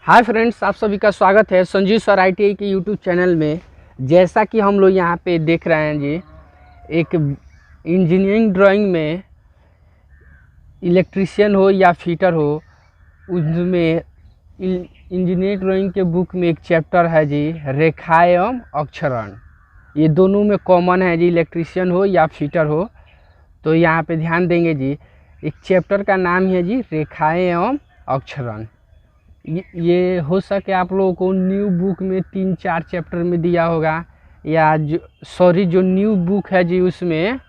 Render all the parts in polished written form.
Hi friends, आप सभी का स्वागत है संजीव सर ITI के यूट्यूब चैनल में। जैसा कि हम लोग यहाँ पे देख रहे हैं जी, एक इंजीनियरिंग ड्राइंग में इलेक्ट्रीशियन हो या फिटर हो, उसमें इंजीनियरिंग ड्राइंग के बुक में एक चैप्टर है जी, रेखा एवं अक्षरण। ये दोनों में कॉमन है जी, इलेक्ट्रीशियन हो या फिटर हो। तो यहाँ पे ध्यान देंगे जी, एक चैप्टर का नाम है जी रेखाएँ एवं अक्षरण। ये हो सके आप लोगों को न्यू बुक में 3-4 चैप्टर में दिया होगा, या जो न्यू बुक है जी उसमें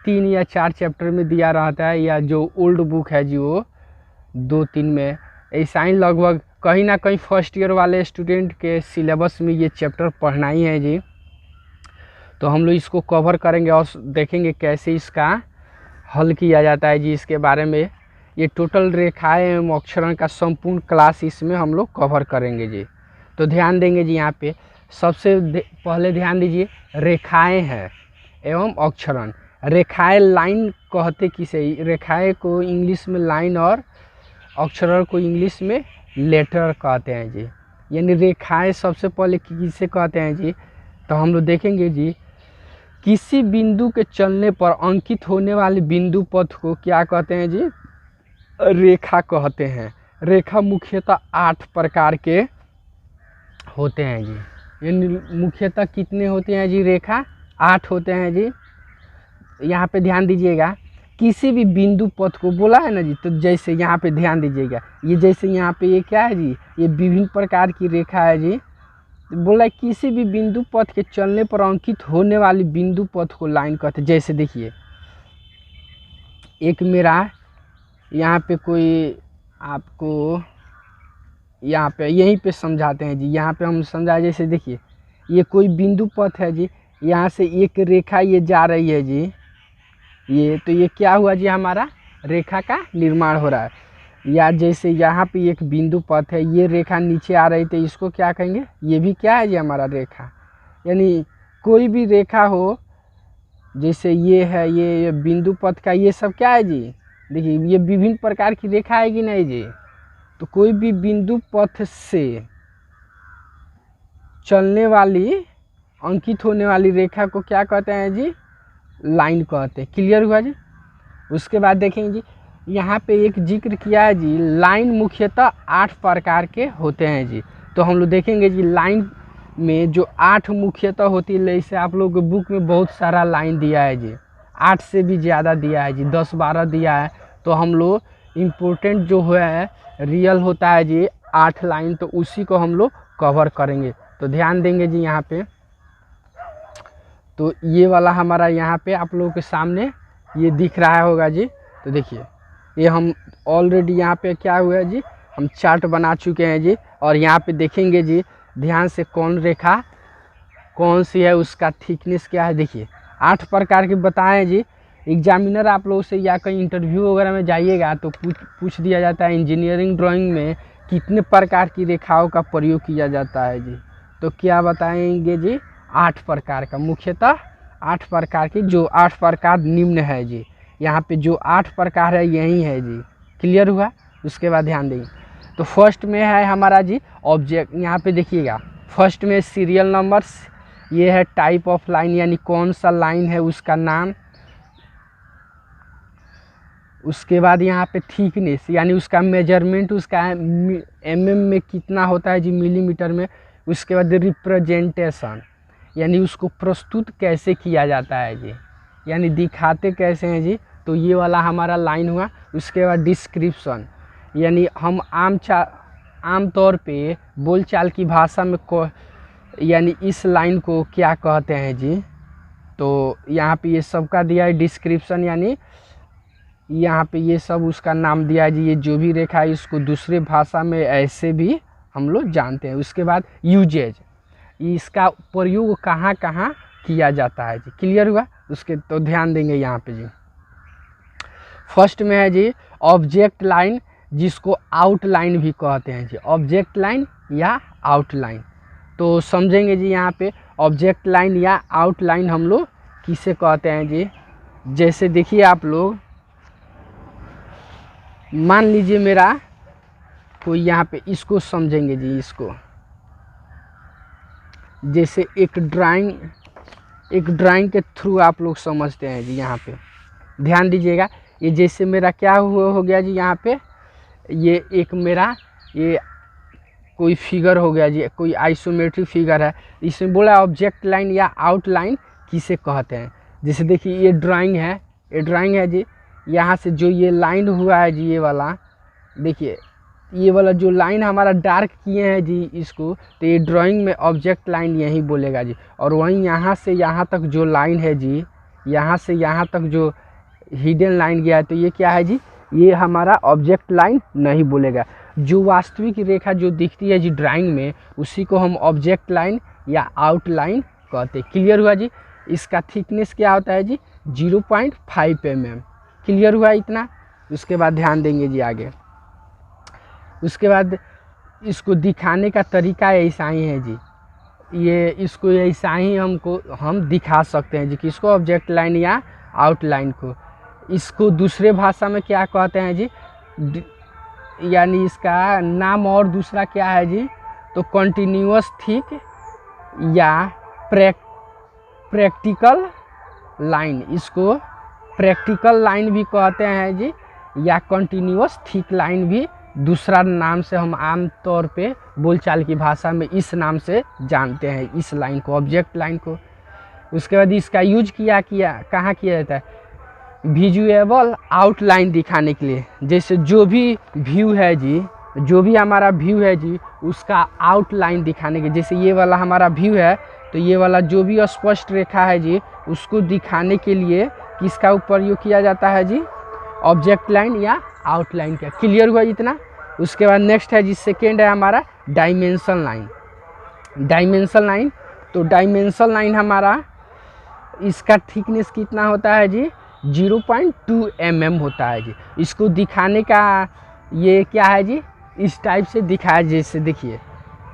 3 या 4 चैप्टर में दिया रहता है, या जो ओल्ड बुक है जी वो 2-3 में। ऐसा ही लगभग कहीं ना कहीं फर्स्ट ईयर वाले स्टूडेंट के सिलेबस में ये चैप्टर पढ़ना ही है जी। तो हम लोग इसको कवर करेंगे और देखेंगे कैसे इसका हल किया जाता है जी। इसके बारे में ये टोटल रेखाएं एवं अक्षरण का संपूर्ण क्लास इसमें हम लोग कवर करेंगे जी। तो ध्यान देंगे जी, यहाँ पे सबसे पहले ध्यान दीजिए, रेखाएं हैं एवं अक्षरण। रेखाएं लाइन कहते किसे, रेखाएं को इंग्लिश में लाइन और अक्षरण को इंग्लिश में लेटर कहते हैं जी। यानी रेखाएं सबसे पहले किसे कहते हैं जी, तो हम लोग देखेंगे जी, किसी बिंदु के चलने पर अंकित होने वाले बिंदु पथ को क्या कहते हैं जी, रेखा कहते हैं। रेखा मुख्यतः 8 प्रकार के होते हैं जी। यानी मुख्यतः कितने होते हैं जी, रेखा 8 होते हैं जी। यहाँ पे ध्यान दीजिएगा, किसी भी बिंदु पथ को बोला है ना जी, तो जैसे यहाँ पे ध्यान दीजिएगा, ये जैसे यहाँ पे ये क्या है जी, ये विभिन्न प्रकार की रेखा है जी। बोला किसी भी बिंदु पथ के चलने पर अंकित होने वाली बिंदु पथ को लाइन कहते हैं। जैसे देखिए, एक मेरा यहाँ पे कोई आपको यहाँ पे यहीं पे समझाते हैं जी। यहाँ पे हम समझाए, जैसे देखिए ये कोई बिंदु पथ है जी, यहाँ से एक रेखा ये जा रही है जी, ये तो ये क्या हुआ जी, हमारा रेखा का निर्माण हो रहा है। या जैसे यहाँ पे एक बिंदु पथ है, ये रेखा नीचे आ रही, तो इसको क्या कहेंगे, ये भी क्या है जी, हमारा रेखा। यानी कोई भी रेखा हो, जैसे ये है, ये बिंदु पथ का ये सब क्या है जी, देखिए ये विभिन्न प्रकार की रेखा है कि नहीं जी। तो कोई भी बिंदु पथ से चलने वाली अंकित होने वाली रेखा को क्या कहते हैं जी, लाइन कहते हैं। क्लियर हुआ जी। उसके बाद देखेंगे जी, यहाँ पे एक जिक्र किया है जी, लाइन मुख्यतः 8 प्रकार के होते हैं जी। तो हम लोग देखेंगे जी, लाइन में जो 8 मुख्यतः होती है, जैसे आप लोग बुक में बहुत सारा लाइन दिया है जी, 8 से भी ज़्यादा दिया है जी, 10-12 दिया है। तो हम लोग इम्पोर्टेंट जो है रियल होता है जी 8 लाइन, तो उसी को हम लोग कवर करेंगे। तो ध्यान देंगे जी यहाँ पे, तो ये वाला हमारा यहाँ पे आप लोगों के सामने ये दिख रहा होगा जी। तो देखिए ये हम ऑलरेडी यहाँ पे क्या हुआ है जी, हम चार्ट बना चुके हैं जी। और यहाँ पे देखेंगे जी ध्यान से, कौन रेखा कौन सी है, उसका थिकनेस क्या है। देखिए 8 प्रकार के बताएं जी। एग्जामिनर आप लोगों से या कहीं इंटरव्यू वगैरह में जाइएगा तो पूछ दिया जाता है, इंजीनियरिंग ड्राइंग में कितने प्रकार की रेखाओं का प्रयोग किया जाता है जी। तो क्या बताएंगे जी, 8 प्रकार का, मुख्यतः 8 प्रकार की, जो 8 प्रकार निम्न है जी। यहाँ पे जो 8 प्रकार है यही है जी। क्लियर हुआ। उसके बाद ध्यान देंगे, तो फर्स्ट में है हमारा जी ऑब्जेक्ट। यहाँ पे देखिएगा, फर्स्ट में सीरियल नंबर्स, ये है टाइप ऑफ लाइन, यानी कौन सा लाइन है उसका नाम। उसके बाद यहाँ पे थिकनेस, यानी उसका मेजरमेंट, उसका mm में कितना होता है जी, मिलीमीटर में। उसके बाद रिप्रेजेंटेशन, यानी उसको प्रस्तुत कैसे किया जाता है जी, यानी दिखाते कैसे हैं जी। तो ये वाला हमारा लाइन हुआ। उसके बाद डिस्क्रिप्शन, यानी हम आम तौर पे बोलचाल की भाषा में यानी इस लाइन को क्या कहते हैं जी। तो यहाँ पे ये सबका दिया है डिस्क्रिप्शन, यानी यहाँ पे ये सब उसका नाम दिया है जी। ये जो भी रेखा है इसको दूसरे भाषा में ऐसे भी हम लोग जानते हैं। उसके बाद यूजेज, इसका प्रयोग कहाँ कहाँ किया जाता है जी। क्लियर हुआ। उसके तो ध्यान देंगे यहाँ पे जी, फर्स्ट में है जी ऑब्जेक्ट लाइन, जिसको आउटलाइन भी कहते हैं जी, ऑब्जेक्ट लाइन या आउटलाइन। तो समझेंगे जी यहाँ पे ऑब्जेक्ट लाइन या आउटलाइन हम लोग किसे कहते हैं जी। जैसे देखिए आप लोग, मान लीजिए मेरा कोई यहाँ पे इसको समझेंगे जी, इसको जैसे एक ड्राइंग के थ्रू आप लोग समझते हैं जी। यहाँ पे ध्यान दीजिएगा, ये जैसे मेरा क्या हो गया जी, यहाँ पे ये एक मेरा ये कोई फिगर हो गया जी, कोई आइसोमेट्रिक फिगर है। इसमें बोला ऑब्जेक्ट लाइन या आउटलाइन किसे कहते हैं। जैसे देखिए ये ड्राइंग है जी, यहाँ से जो ये लाइन हुआ है जी, ये वाला देखिए, ये वाला जो लाइन हमारा डार्क किए हैं जी इसको, तो ये ड्राइंग में ऑब्जेक्ट लाइन यही बोलेगा जी। और वहीं यहाँ से यहाँ तक जो लाइन है जी, यहाँ से यहाँ तक जो हिडन लाइन गया है, तो ये क्या है जी, ये हमारा ऑब्जेक्ट लाइन नहीं बोलेगा। जो वास्तविक रेखा जो दिखती है जी ड्राइंग में, उसी को हम ऑब्जेक्ट लाइन या आउटलाइन कहते हैं। क्लियर हुआ जी। इसका थिकनेस क्या होता है जी, 0.5 mm। क्लियर हुआ इतना। उसके बाद ध्यान देंगे जी आगे। उसके बाद इसको दिखाने का तरीका ऐसा ही है जी, ये इसको ऐसा ही हम दिखा सकते हैं जी, किसको, ऑब्जेक्ट लाइन या आउटलाइन को। इसको दूसरे भाषा में क्या कहते हैं जी, यानी इसका नाम और दूसरा क्या है जी, तो कंटिन्यूअस थिक या प्रैक्टिकल लाइन, इसको प्रैक्टिकल लाइन भी कहते हैं जी, या कंटिन्यूअस थिक लाइन भी दूसरा नाम से हम आम तौर पे बोलचाल की भाषा में इस नाम से जानते हैं, इस लाइन को, ऑब्जेक्ट लाइन को। उसके बाद इसका यूज कहाँ किया जाता है, विजुएबल आउटलाइन दिखाने के लिए। जैसे जो भी व्यू है जी, जो भी हमारा व्यू है जी, उसका आउटलाइन दिखाने के, जैसे ये वाला हमारा व्यू है, तो ये वाला जो भी स्पष्ट रेखा है जी, उसको दिखाने के लिए किसका उपयोग किया जाता है जी, ऑब्जेक्ट लाइन या आउटलाइन का। क्लियर हुआ इतना। उसके बाद नेक्स्ट है जी, सेकेंड है हमारा डायमेंशन लाइन। तो डायमेंशन लाइन हमारा, इसका थिकनेस कितना होता है जी, 0.2 mm होता है जी। इसको दिखाने का ये क्या है जी, इस टाइप से दिखाया, जैसे देखिए,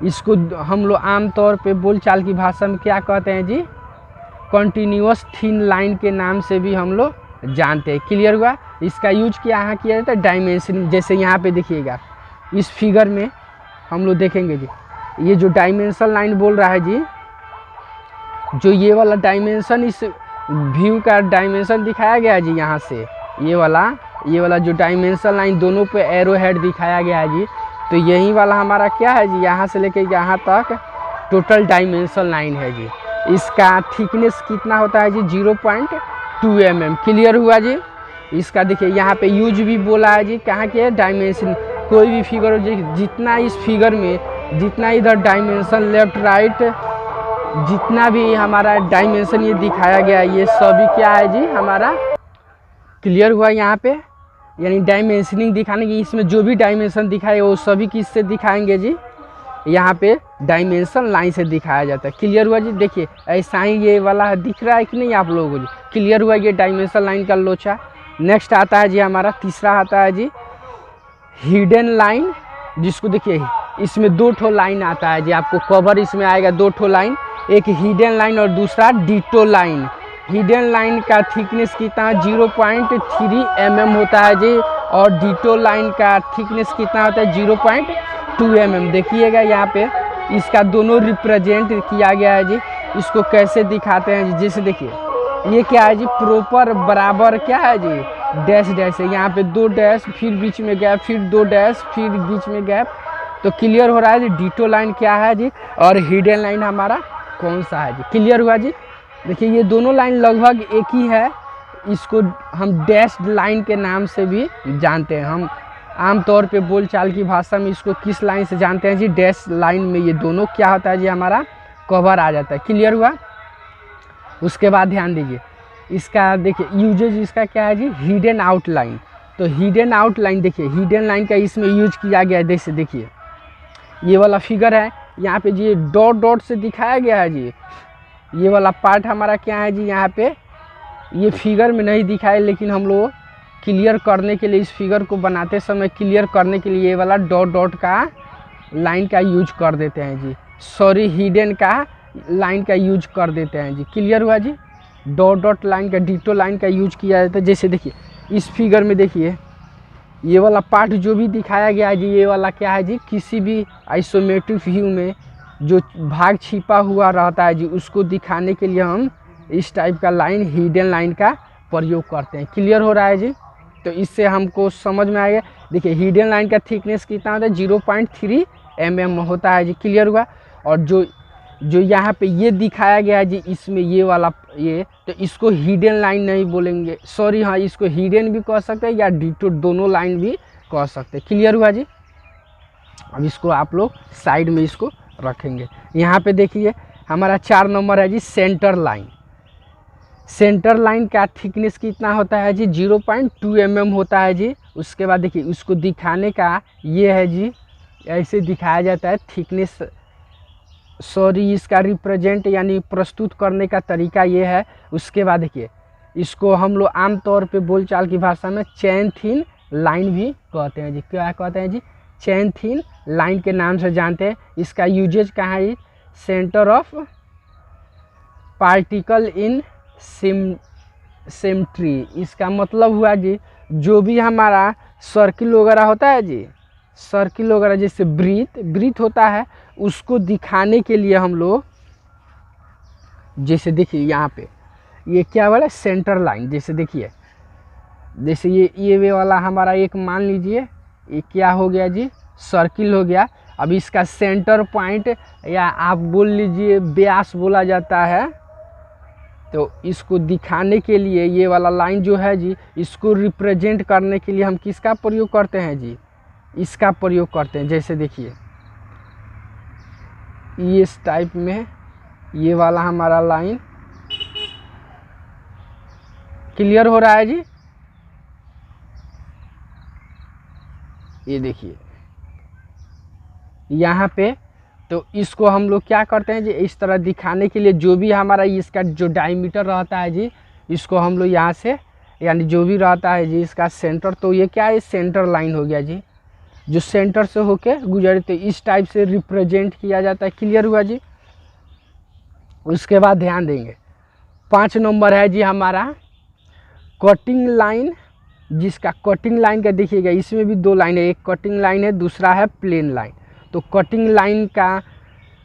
इसको हम लोग आमतौर पे बोलचाल की भाषा में क्या कहते हैं जी, कंटिन्यूअस थिन लाइन के नाम से भी हम लोग जानते हैं। क्लियर हुआ। इसका यूज यहाँ किया जाता है डायमेंशन। जैसे यहाँ पे देखिएगा, इस फिगर में हम लोग देखेंगे जी, ये जो डायमेंशन लाइन बोल रहा है जी, जो ये वाला डायमेंशन, इस व्यू का डायमेंशन दिखाया गया है जी, यहाँ से ये वाला जो डायमेंशन लाइन दोनों पे एरो हेड दिखाया गया है जी, तो यही वाला हमारा क्या है जी, यहाँ से लेके यहाँ तक टोटल डायमेंशन लाइन है जी। इसका थिकनेस कितना होता है जी, 0.2 mm। क्लियर हुआ जी। इसका देखिए यहाँ पे यूज भी बोला है जी, कहाँ के डायमेंशन, कोई भी फिगर हो जी, जितना इस फिगर में जितना इधर डायमेंशन लेफ्ट राइट जितना भी हमारा डायमेंशन ये दिखाया गया है, ये सभी क्या है जी हमारा। क्लियर हुआ यहाँ पे, यानी डायमेंशनिंग दिखाने की, इसमें जो भी डायमेंशन दिखाए वो सभी किससे दिखाएंगे जी, यहाँ पे डायमेंशन लाइन से दिखाया जाता है। क्लियर हुआ जी। देखिए ऐसा ही ये वाला दिख रहा है कि नहीं आप लोगों को जी। क्लियर हुआ ये डायमेंशन लाइन का लोचा। नेक्स्ट आता है जी हमारा तीसरा आता है जी हिडन लाइन, जिसको देखिए इसमें 2 ठो लाइन आता है जी, आपको कवर इसमें आएगा 2 ठो लाइन, एक हिडन लाइन और दूसरा डिटो लाइन। हिडन लाइन का थिकनेस कितना, 0.3 mm होता है जी, और डिटो लाइन का थिकनेस कितना होता है, 0.2 mm। देखिएगा यहाँ पे इसका दोनों रिप्रेजेंट किया गया है जी। इसको कैसे दिखाते हैं जी, जैसे देखिए ये क्या है जी, प्रॉपर बराबर क्या है जी, डैश डैश है, यहाँ पे 2 डैश, फिर बीच में गैप, फिर 2 डैश, फिर बीच में गैप। तो क्लियर हो रहा है जी डिटो लाइन क्या है जी, और हिडन लाइन हमारा कौन सा है जी। क्लियर हुआ जी। देखिए ये दोनों लाइन लगभग एक ही है, इसको हम डैश लाइन के नाम से भी जानते हैं। हम आमतौर पे बोलचाल की भाषा में इसको किस लाइन से जानते हैं जी, डैश लाइन में ये दोनों क्या होता है जी, हमारा कवर आ जाता है। क्लियर हुआ। उसके बाद ध्यान दीजिए, इसका देखिए यूजेज इसका क्या है जी, हिडन आउटलाइन। तो हिडन आउटलाइन देखिए, हिडन लाइन का इसमें यूज किया गया है। जैसे देखिए ये वाला फिगर है, यहाँ पे जी डॉट डॉट से दिखाया गया है जी, ये वाला पार्ट हमारा क्या है जी, यहाँ पे ये फिगर में नहीं दिखाए, लेकिन हम लोग क्लियर करने के लिए, इस फिगर को बनाते समय क्लियर करने के लिए ये वाला डॉट डॉट का लाइन का यूज कर देते हैं जी, सॉरी हिडन का लाइन का यूज कर देते हैं जी। क्लियर हुआ जी। डॉट डॉट लाइन का, डिटो लाइन का यूज किया जाता है। जैसे देखिए इस फिगर में देखिए ये वाला पार्ट जो भी दिखाया गया है जी, ये वाला क्या है जी, किसी भी आइसोमेट्रिक व्यू में जो भाग छिपा हुआ रहता है जी, उसको दिखाने के लिए हम इस टाइप का लाइन, हिडन लाइन का प्रयोग करते हैं। क्लियर हो रहा है जी? तो इससे हमको समझ में आएगा। देखिए हिडन लाइन का थिकनेस कितना होता है, 0.3 mm होता है जी। क्लियर हुआ? और जो यहाँ पे ये दिखाया गया है जी, इसमें ये वाला ये, तो इसको हिडन लाइन नहीं बोलेंगे, सॉरी, हाँ इसको हिडन भी कह सकते हैं या डिटो, दोनों लाइन भी कह सकते हैं। क्लियर हुआ जी? अब इसको आप लोग साइड में इसको रखेंगे। यहाँ पे देखिए हमारा 4 नंबर है जी, सेंटर लाइन। सेंटर लाइन का थिकनेस कितना होता है जी, 0.2 mm होता है जी। उसके बाद देखिए उसको दिखाने का ये है जी, ऐसे दिखाया जाता है थिकनेस, सॉरी इसका रिप्रेजेंट यानी प्रस्तुत करने का तरीका ये है। उसके बाद देखिए इसको हम लोग आमतौर पे बोलचाल की भाषा में चैन थिन लाइन भी कहते हैं जी। क्या कहते हैं जी? चैन थिन लाइन के नाम से जानते हैं। इसका यूजेज कहाँ है? Centre of particle in symmetry. इसका मतलब हुआ जी, जो भी हमारा सर्किल वगैरह होता है जी, सर्किल वगैरह जैसे ब्रीथ होता है, उसको दिखाने के लिए हम लोग, जैसे देखिए यहाँ पे ये क्या वाला सेंटर लाइन, जैसे देखिए, जैसे ये वे वाला हमारा एक मान लीजिए ये क्या हो गया जी, सर्किल हो गया। अब इसका सेंटर पॉइंट या आप बोल लीजिए व्यास बोला जाता है। तो इसको दिखाने के लिए ये वाला लाइन जो है जी, इसको रिप्रेजेंट करने के लिए हम किसका प्रयोग करते हैं जी, इसका प्रयोग करते हैं। जैसे देखिए इस टाइप में ये वाला हमारा लाइन, क्लियर हो रहा है जी? ये देखिए यहाँ पे, तो इसको हम लोग क्या करते हैं जी, इस तरह दिखाने के लिए जो भी हमारा इसका जो डायमीटर रहता है जी, इसको हम लोग यहाँ से, यानी जो भी रहता है जी इसका सेंटर, तो ये क्या है, सेंटर लाइन हो गया जी, जो सेंटर से होके गुजरे, तो इस टाइप से रिप्रेजेंट किया जाता है। क्लियर हुआ जी? उसके बाद ध्यान देंगे 5 नंबर है जी हमारा कटिंग लाइन, जिसका कटिंग लाइन का देखिएगा इसमें भी 2 लाइन है, एक कटिंग लाइन है, दूसरा है प्लेन लाइन। तो कटिंग लाइन का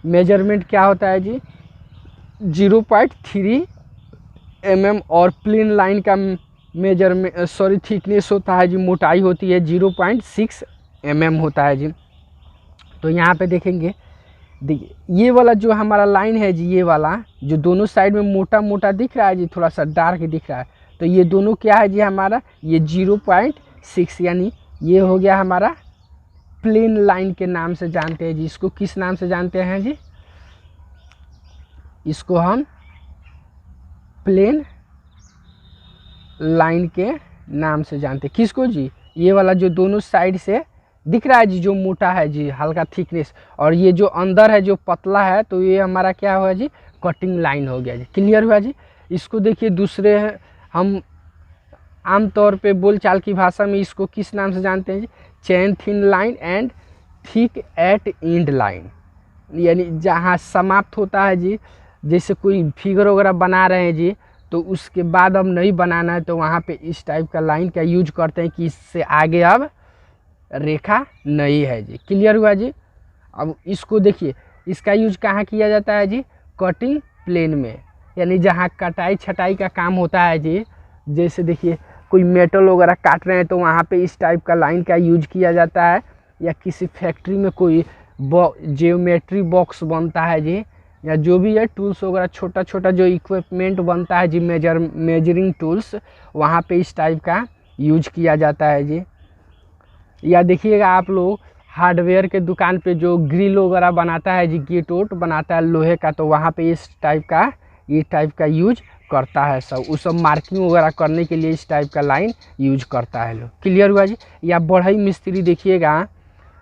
मेजरमेंट क्या होता है जी, 0.3 mm, और प्लेन लाइन का मेजरमेंट, सॉरी थिकनेस होता है जी, मोटाई होती है 0.6 mm होता है जी। तो यहाँ पे देखेंगे, देखिए ये वाला जो हमारा लाइन है जी, ये वाला जो दोनों साइड में मोटा मोटा दिख रहा है जी, थोड़ा सा डार्क दिख रहा है, तो ये दोनों क्या है जी हमारा, ये 0.6, यानी ये हो गया हमारा प्लेन लाइन के नाम से जानते हैं जी। इसको किस नाम से जानते हैं जी, इसको हम प्लेन लाइन के नाम से जानते हैं। किसको जी, ये वाला जो दोनों साइड से दिख रहा है जी, जो मोटा है जी, हल्का थिकनेस, और ये जो अंदर है जो पतला है, तो ये हमारा क्या हुआ जी, कटिंग लाइन हो गया जी। क्लियर हुआ जी? इसको देखिए दूसरे हम आमतौर पे बोलचाल की भाषा में इसको किस नाम से जानते हैं जी, chain thin line and thick at end line, यानी जहाँ समाप्त होता है जी, जैसे कोई फिगर वगैरह बना रहे हैं जी, तो उसके बाद अब नहीं बनाना है, तो वहाँ पे इस टाइप का लाइन का यूज करते हैं कि इससे आगे अब रेखा नहीं है जी। क्लियर हुआ जी? अब इसको देखिए, इसका यूज कहाँ किया जाता है जी, कटिंग प्लेन में, यानी जहाँ कटाई छटाई का काम होता है जी, जैसे देखिए कोई मेटल वगैरह काट रहे हैं तो वहाँ पे इस टाइप का लाइन का यूज किया जाता है, या किसी फैक्ट्री में कोई जियोमेट्री बॉक्स बनता है जी, या जो भी है टूल्स वगैरह, छोटा छोटा जो इक्विपमेंट बनता है जी, मेजरिंग टूल्स, वहाँ पे इस टाइप का यूज किया जाता है जी। या देखिएगा आप लोग हार्डवेयर के दुकान पे जो ग्रिल वगैरह बनाता है जी, गेट वोट बनाता है लोहे का, तो वहाँ पे इस टाइप का, ये टाइप का यूज करता है सब, उस सब मार्किंग वगैरह करने के लिए इस टाइप का लाइन यूज करता है लोग। क्लियर हुआ जी? या बढ़ई मिस्त्री देखिएगा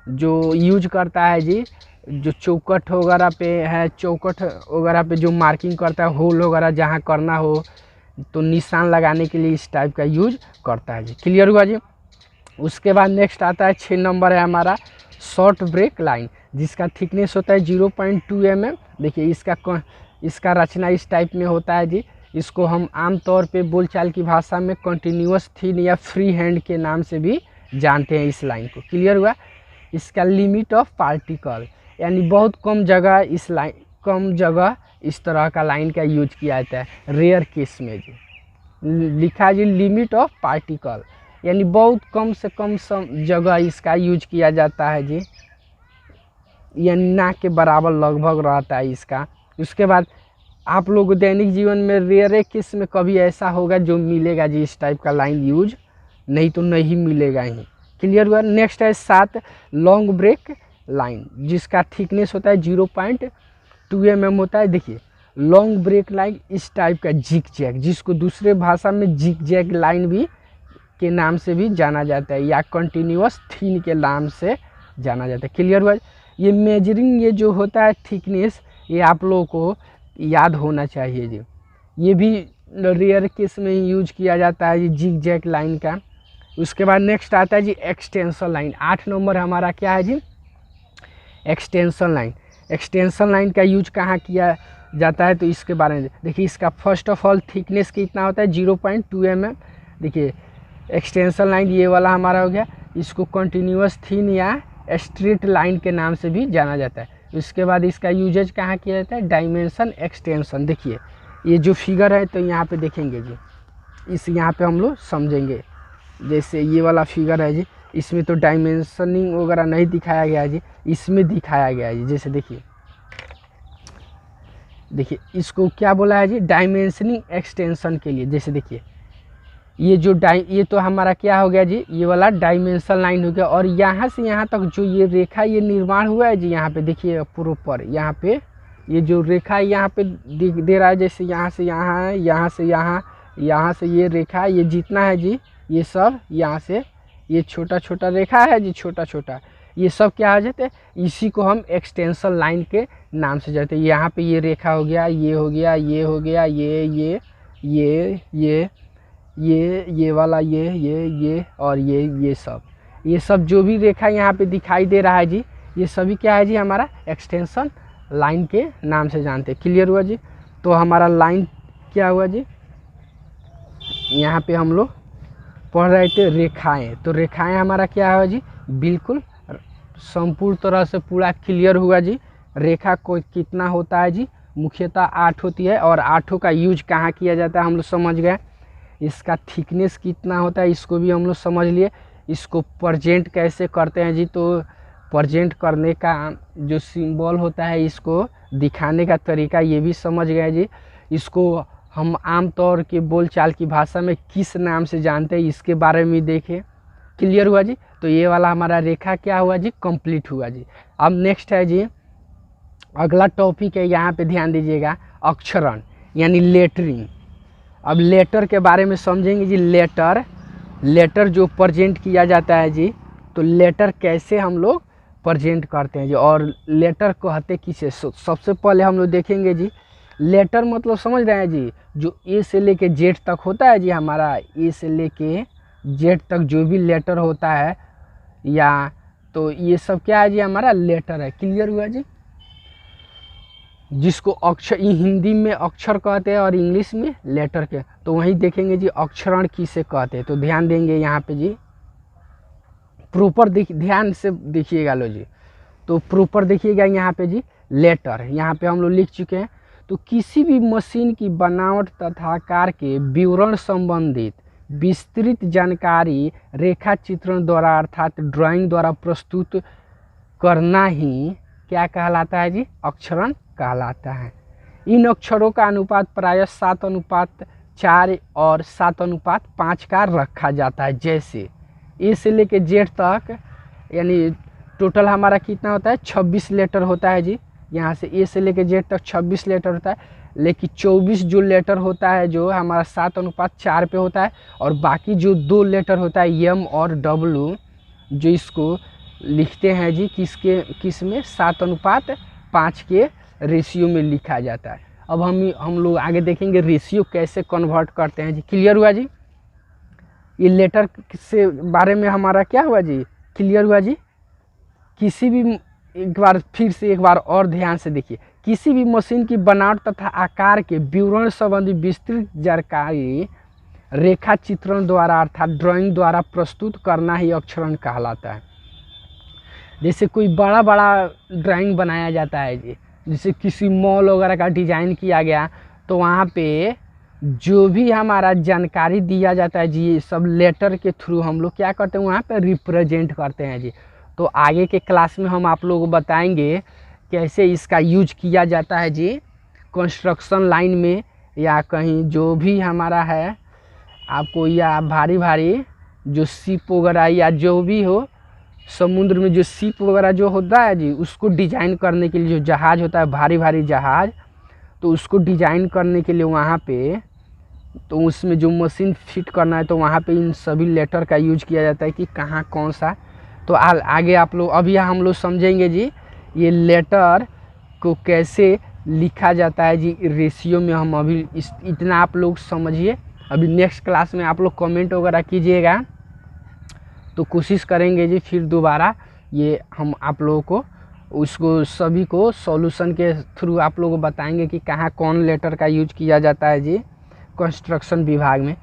जो यूज करता है जी, जो चौकट वगैरह पे है, चौकट वगैरह पे जो मार्किंग करता है, होल वगैरह जहाँ करना हो तो निशान लगाने के लिए इस टाइप का यूज करता है जी। क्लियर हुआ जी? उसके बाद नेक्स्ट आता है 6 नंबर है हमारा शॉर्ट ब्रेक लाइन, जिसका थिकनेस होता है 0.2 mm। देखिए इसका रचना इस टाइप में होता है जी। इसको हम आमतौर पे बोलचाल की भाषा में कंटिन्यूअस थिन या फ्री हैंड के नाम से भी जानते हैं इस लाइन को। क्लियर हुआ। इसका लिमिट ऑफ पार्टिकल यानी बहुत कम जगह इस तरह का लाइन का यूज किया जाता है रेयर केस में जी। लिखा है जी लिमिट ऑफ पार्टिकल यानी बहुत कम से कम जगह इसका यूज किया जाता है जी, यानी ना के बराबर लगभग रहता है इसका। उसके बाद आप लोग दैनिक जीवन में रेयर केस में कभी ऐसा होगा जो मिलेगा जी इस टाइप का लाइन यूज, नहीं तो नहीं मिलेगा ही। क्लियर हुआ। नेक्स्ट है 7 लॉन्ग ब्रेक लाइन जिसका थिकनेस होता है 0.2 mm होता है। देखिए लॉन्ग ब्रेक लाइन इस टाइप का जिग जैग, जिसको दूसरे भाषा में जिग जैग लाइन भी के नाम से भी जाना जाता है या कंटिन्यूअस थिन के नाम से जाना जाता है। क्लियर हुआ। ये मेजरिंग ये जो होता है थिकनेस ये आप लोगों को याद होना चाहिए जी। ये भी रेयर केस में यूज किया जाता है जी जिग जैग लाइन का। उसके बाद नेक्स्ट आता है जी एक्सटेंशन लाइन। 8 नंबर हमारा क्या है जी एक्सटेंशन लाइन। एक्सटेंशन लाइन का यूज कहाँ किया जाता है तो इसके बारे में देखिए। इसका फर्स्ट ऑफ ऑल थिकनेस कितना होता है 0.2 mm। देखिए एक्सटेंशन लाइन ये वाला हमारा हो गया। इसको कंटिन्यूअस थिन या स्ट्रेट लाइन के नाम से भी जाना जाता है। उसके बाद इसका यूजेज कहाँ किया जाता है डायमेंशन एक्सटेंशन। देखिए ये जो फिगर है तो यहाँ पे देखेंगे जी, इस यहाँ पे हम लोग समझेंगे। जैसे ये वाला फिगर है जी, इसमें तो डायमेंशनिंग वगैरह नहीं दिखाया गया है जी, इसमें दिखाया गया है जी। जैसे देखिए इसको क्या बोला है जी डायमेंशनिंग एक्सटेंशन के लिए। जैसे देखिए ये तो हमारा क्या हो गया जी ये वाला डायमेंशन लाइन हो गया। और यहाँ से यहाँ तक जो ये रेखा ये निर्माण हुआ है जी, यहाँ पे देखिए प्रॉपर यहाँ पे ये जो रेखा यहाँ पे दे रहा है, जैसे यहाँ से यहाँ है, यहाँ से यहाँ, यहाँ से ये रेखा ये जितना है जी ये सब यहाँ से ये छोटा छोटा रेखा है जी, छोटा छोटा ये सब क्या हो जाते हैं, इसी को हम एक्सटेंशन लाइन के नाम से जाते हैं। यहाँ पे ये रेखा हो गया, ये हो गया, ये हो गया, ये वाला ये और ये सब जो भी रेखा यहाँ पे दिखाई दे रहा है जी ये सभी क्या है जी हमारा एक्सटेंशन लाइन के नाम से जानते हैं। क्लियर हुआ जी। तो हमारा लाइन क्या हुआ जी, यहाँ पे हम लोग पढ़ रहे थे रेखाएं। तो रेखाएं हमारा क्या हुआ जी बिल्कुल संपूर्ण तरह से पूरा क्लियर हुआ जी। रेखा को कितना होता है जी मुख्यतः 8 होती है और 8 का यूज कहाँ किया जाता है हम लोग समझ गए। इसका थिकनेस कितना होता है इसको भी हम लोग समझ लिए। इसको प्रेजेंट कैसे करते हैं जी, तो प्रेजेंट करने का जो सिंबल होता है इसको दिखाने का तरीका ये भी समझ गए जी। इसको हम आमतौर के बोलचाल की भाषा में किस नाम से जानते हैं इसके बारे में देखें। क्लियर हुआ जी। तो ये वाला हमारा रेखा क्या हुआ जी कंप्लीट हुआ जी। अब नेक्स्ट है जी अगला टॉपिक है, यहाँ पे ध्यान दीजिएगा अक्षरण यानी लेटरिंग। अब लेटर के बारे में समझेंगे जी। लेटर जो प्रेजेंट किया जाता है जी, तो लेटर कैसे हम लोग प्रेजेंट करते हैं जी और लेटर कहते किसे। सबसे पहले हम लोग देखेंगे जी लेटर मतलब समझ रहे हैं जी जो ए से लेके जेड तक होता है जी हमारा, ए से लेके जेड तक जो भी लेटर होता है या तो ये सब क्या है जी हमारा लेटर है। क्लियर हुआ जी। जिसको अक्षर हिंदी में अक्षर कहते हैं और इंग्लिश में लेटर के, तो वहीं देखेंगे जी अक्षरण किसे कहते हैं। तो ध्यान देंगे यहाँ पे जी प्रॉपर ध्यान से देखिएगा लो जी। तो प्रॉपर देखिएगा यहाँ पे जी लेटर यहाँ पे हम लोग लिख चुके हैं। तो किसी भी मशीन की बनावट तथा आकार के विवरण संबंधित विस्तृत जानकारी रेखा चित्रण द्वारा अर्थात ड्राइंग द्वारा प्रस्तुत करना ही क्या कहलाता है जी अक्षरण कहलाता है। इन अक्षरों का अनुपात प्रायः 7:4 और 7:5 का रखा जाता है। जैसे ए से लेके जेड तक यानी टोटल हमारा कितना होता है 26 लेटर होता है जी। यहाँ से ए से लेके जेड तक 26 लेटर होता है, लेकिन 24 जो लेटर होता है जो हमारा 7:4 पे होता है और बाकी जो 2 लेटर होता है एम और डब्लू जो इसको लिखते हैं जी किस में 7:5 के रेशियो में लिखा जाता है। अब हम लोग आगे देखेंगे रेशियो कैसे कन्वर्ट करते हैं जी। क्लियर हुआ जी। ये लेटर से बारे में हमारा क्या हुआ जी क्लियर हुआ जी। किसी भी एक बार और ध्यान से देखिए, किसी भी मशीन की बनावट तथा आकार के विवरण संबंधी विस्तृत जानकारी रेखा चित्रण द्वारा अर्थात ड्राइंग द्वारा प्रस्तुत करना ही अक्षरण कहलाता है। जैसे कोई बड़ा बड़ा ड्राइंग बनाया जाता है जी, जैसे किसी मॉल वगैरह का डिज़ाइन किया गया, तो वहाँ पे जो भी हमारा जानकारी दिया जाता है जी, सब लेटर के थ्रू हम लोग क्या करते हैं वहाँ पे रिप्रेजेंट करते हैं जी। तो आगे के क्लास में हम आप लोगों को बताएंगे कैसे इसका यूज किया जाता है जी कंस्ट्रक्शन लाइन में, या कहीं जो भी हमारा है आपको, या भारी भारी जो शिप वगैरह या जो भी हो समुद्र में जो शिप वगैरह जो होता है जी, उसको डिज़ाइन करने के लिए जो जहाज़ होता है भारी भारी जहाज़, तो उसको डिज़ाइन करने के लिए वहाँ पे तो उसमें जो मशीन फिट करना है तो वहाँ पे इन सभी लेटर का यूज किया जाता है कि कहाँ कौन सा। तो आगे आप लोग अभी हम लोग समझेंगे जी ये लेटर को कैसे लिखा जाता है जी रेशियो में। हम अभी इतना आप लोग समझिए, अभी नेक्स्ट क्लास में आप लोग कमेंट वगैरह कीजिएगा तो कोशिश करेंगे जी फिर दोबारा ये हम आप लोगों को उसको सभी को सॉल्यूशन के थ्रू आप लोगों को बताएंगे कि कहाँ कौन लेटर का यूज किया जाता है जी कंस्ट्रक्शन विभाग में।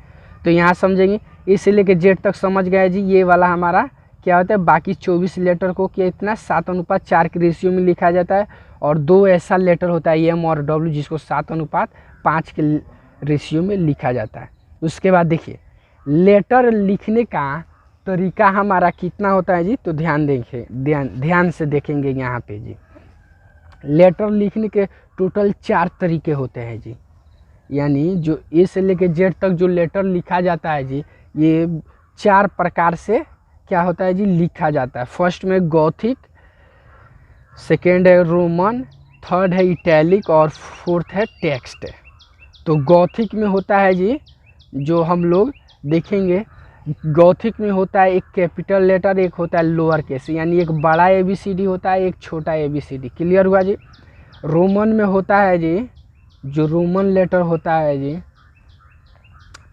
तो यहाँ समझेंगे इसे लेके जेड तक समझ गए जी। ये वाला हमारा क्या होता है, बाकी 24 लेटर को क्या इतना 7:4 के रेशियो में लिखा जाता है, और 2 ऐसा लेटर होता है एम और डब्ल्यू जिसको 7:5 के रेशियो में लिखा जाता है। उसके बाद देखिए लेटर लिखने का तरीका हमारा कितना होता है जी, तो ध्यान से देखेंगे यहाँ पे जी। लेटर लिखने के टोटल 4 तरीके होते हैं जी, यानी जो ए से लेके जेड तक जो लेटर लिखा जाता है जी, ये 4 प्रकार से क्या होता है जी लिखा जाता है। फर्स्ट में गॉथिक, सेकेंड है रोमन, थर्ड है इटैलिक और फोर्थ है टेक्स्ट। तो गॉथिक में होता है जी जो हम लोग देखेंगे, गॉथिक में होता है एक कैपिटल लेटर, एक होता है लोअर केस, यानी एक बड़ा ABCD होता है, एक छोटा ABCD। क्लियर हुआ जी। रोमन में होता है जी जो रोमन लेटर होता है जी,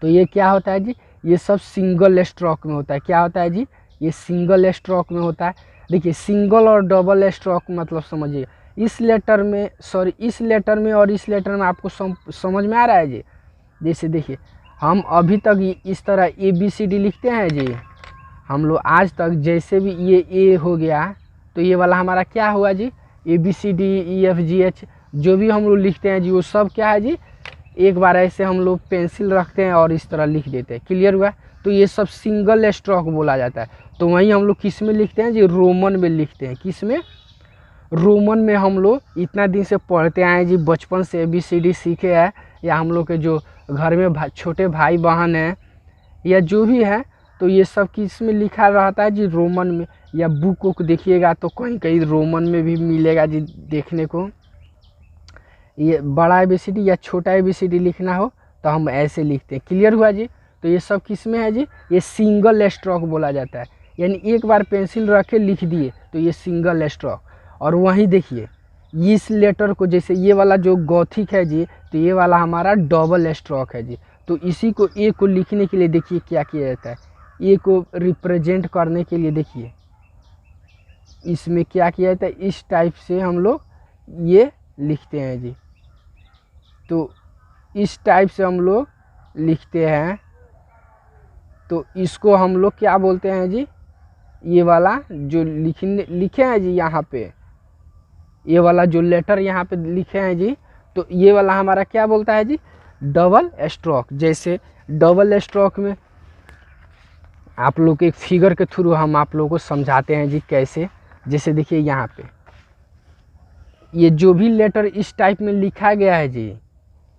तो ये क्या होता है जी, ये सब सिंगल स्ट्रोक में होता है। क्या होता है जी, ये सिंगल स्ट्रोक में होता है। देखिए सिंगल और डबल स्ट्रोक मतलब समझिए, इस लेटर में इस लेटर में और इस लेटर में आपको समझ में आ रहा है जी। जैसे देखिए हम अभी तक इस तरह ABCD लिखते हैं जी, हम लोग आज तक जैसे भी ये A हो गया तो ये वाला हमारा क्या हुआ जी ABCDEFGH जो भी हम लोग लिखते हैं जी वो सब क्या है जी, एक बार ऐसे हम लोग पेंसिल रखते हैं और इस तरह लिख देते हैं। क्लियर हुआ। तो ये सब सिंगल स्ट्रोक बोला जाता है। तो वहीं हम लोग किस में लिखते हैं जी, रोमन में लिखते हैं। किस में, रोमन में हम लोग इतना दिन से पढ़ते आए जी, बचपन से ABCD सीखे हैं, या हम लोग के जो घर में छोटे भाई बहन हैं या जो भी है, तो ये सब किस में लिखा रहता है जी, रोमन में। या बुक को देखिएगा तो कहीं कहीं रोमन में भी मिलेगा जी देखने को। ये बड़ा ABCD या छोटा ABCD लिखना हो तो हम ऐसे लिखते हैं। क्लियर हुआ जी। तो ये सब किस में है जी, ये सिंगल स्ट्रोक बोला जाता है, यानी एक बार पेंसिल रख के लिख दिए तो ये सिंगल स्ट्रोक। और वहीं देखिए इस लेटर को, जैसे ये वाला जो गॉथिक है जी, तो ये वाला हमारा डबल स्ट्रोक है जी। तो इसी को ए को लिखने के लिए देखिए क्या किया जाता है, ए को रिप्रेजेंट करने के लिए देखिए इसमें क्या किया जाता है, इस टाइप से हम लोग ये लिखते हैं जी। तो इस टाइप से हम लोग लिखते हैं, तो इसको हम लोग क्या बोलते हैं जी, ये वाला जो लिखे हैं जी यहाँ पे, ये वाला जो लेटर यहाँ पे लिखे हैं जी, तो ये वाला हमारा क्या बोलता है जी, डबल स्ट्रोक। जैसे डबल स्ट्रोक में आप लोग के एक फिगर के थ्रू हम आप लोगों को समझाते हैं जी कैसे। जैसे देखिए यहाँ पे ये जो भी लेटर इस टाइप में लिखा गया है जी,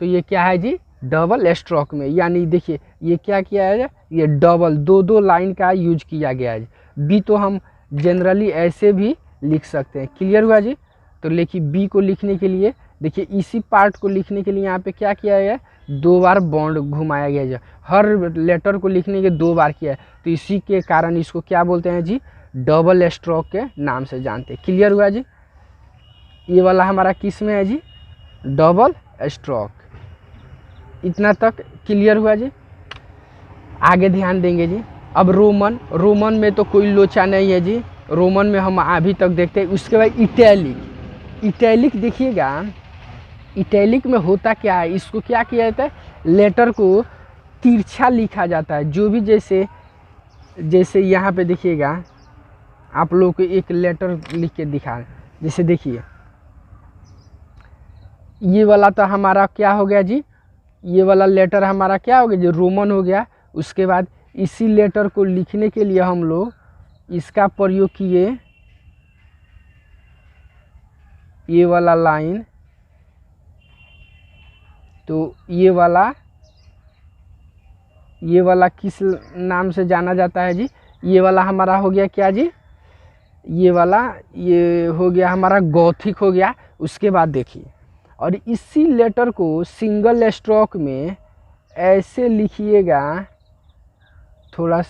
तो ये क्या है जी, डबल स्ट्रोक में, यानी देखिए ये क्या किया है, ये डबल दो लाइन का यूज किया गया है। बी तो हम जनरली ऐसे भी लिख सकते हैं। क्लियर हुआ जी। तो लेकिन बी को लिखने के लिए देखिए इसी पार्ट को लिखने के लिए यहाँ पे क्या किया गया है, 2 बार बॉन्ड घुमाया गया है। हर लेटर को लिखने के 2 बार किया है, तो इसी के कारण इसको क्या बोलते हैं जी, डबल स्ट्रोक के नाम से जानते हैं। क्लियर हुआ जी। ये वाला हमारा किस में है जी, डबल स्ट्रोक। इतना तक क्लियर हुआ जी। आगे ध्यान देंगे जी। अब रोमन में तो कोई लोचा नहीं है जी, रोमन में हम अभी तक देखते हैं। उसके बाद इटैलिक देखिएगा, इटैलिक में होता क्या है, इसको क्या किया जाता है, लेटर को तिरछा लिखा जाता है। जो भी जैसे यहाँ पे देखिएगा, आप लोगों को एक लेटर लिख के दिखा, जैसे देखिए ये वाला तो हमारा क्या हो गया जी, ये वाला लेटर हमारा क्या हो गया जी, रोमन हो गया। उसके बाद इसी लेटर को लिखने के लिए हम लोग इसका प्रयोग किए, ये वाला लाइन, तो ये वाला किस नाम से जाना जाता है जी, ये वाला हमारा हो गया क्या जी, ये वाला ये हो गया हमारा गॉथिक हो गया। उसके बाद देखिए, और इसी लेटर को सिंगल स्ट्रोक में ऐसे लिखिएगा, थोड़ा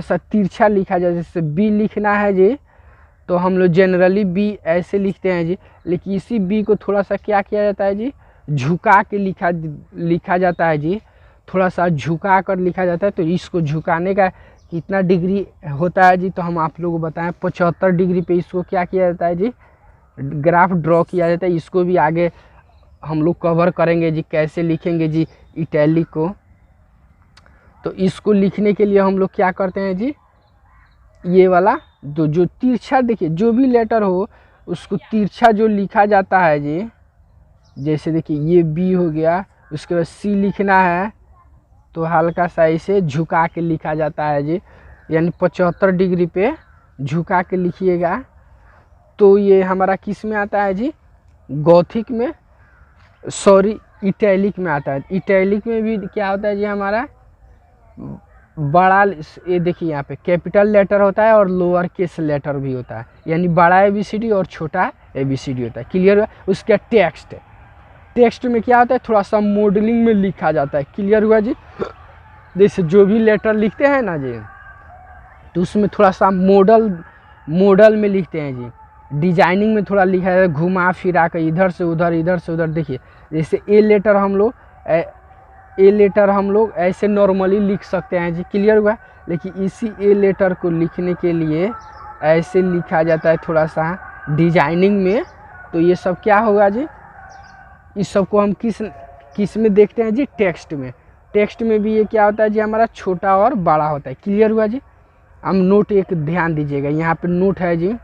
सा तिरछा लिखा जाए। जैसे बी लिखना है जी, तो हम लोग जनरली बी ऐसे लिखते हैं जी, लेकिन इसी बी को थोड़ा सा क्या किया जाता है जी, झुका के लिखा जाता है जी, थोड़ा सा झुका कर लिखा जाता है। तो इसको झुकाने का कितना डिग्री होता है जी, तो हम आप लोगों को बताएं 75 डिग्री पे इसको क्या किया जाता है जी, ग्राफ ड्रॉ किया जाता है। इसको भी आगे हम लोग कवर करेंगे जी, कैसे लिखेंगे जी इटैलिक को। तो इसको लिखने के लिए हम लोग क्या करते हैं जी, ये वाला जो तिरछा, देखिए जो भी लेटर हो उसको तिरछा जो लिखा जाता है जी, जैसे देखिए ये बी हो गया, उसके बाद सी लिखना है तो हल्का सा इसे झुका के लिखा जाता है जी, यानी 75 डिग्री पे झुका के लिखिएगा। तो ये हमारा किस में आता है जी, गॉथिक में, सॉरी इटैलिक में आता है। इटैलिक में भी क्या होता है जी हमारा बड़ा, ये देखिए यहाँ पे कैपिटल लेटर होता है और लोअर केस लेटर भी होता है, यानी बड़ा ABCD और छोटा ABCD होता है। क्लियर हुआ। उसका टेक्स्ट में क्या होता है, थोड़ा सा मॉडलिंग में लिखा जाता है। क्लियर हुआ जी। जैसे जो भी लेटर लिखते हैं ना जी, तो उसमें थोड़ा सा मॉडल में लिखते हैं जी, डिजाइनिंग में थोड़ा लिखा है, घुमा फिरा कर इधर से उधर। देखिए जैसे ए लेटर हम लोग ऐसे नॉर्मली लिख सकते हैं जी। क्लियर हुआ। लेकिन इसी ए लेटर को लिखने के लिए ऐसे लिखा जाता है थोड़ा सा डिजाइनिंग में। तो ये सब क्या होगा जी, इस सब को हम किस में देखते हैं जी, टेक्स्ट में भी ये क्या होता है जी, हमारा छोटा और बड़ा होता है। क्लियर हुआ जी। हम नोट एक ध्यान दीजिएगा, यहाँ पे नोट है जी।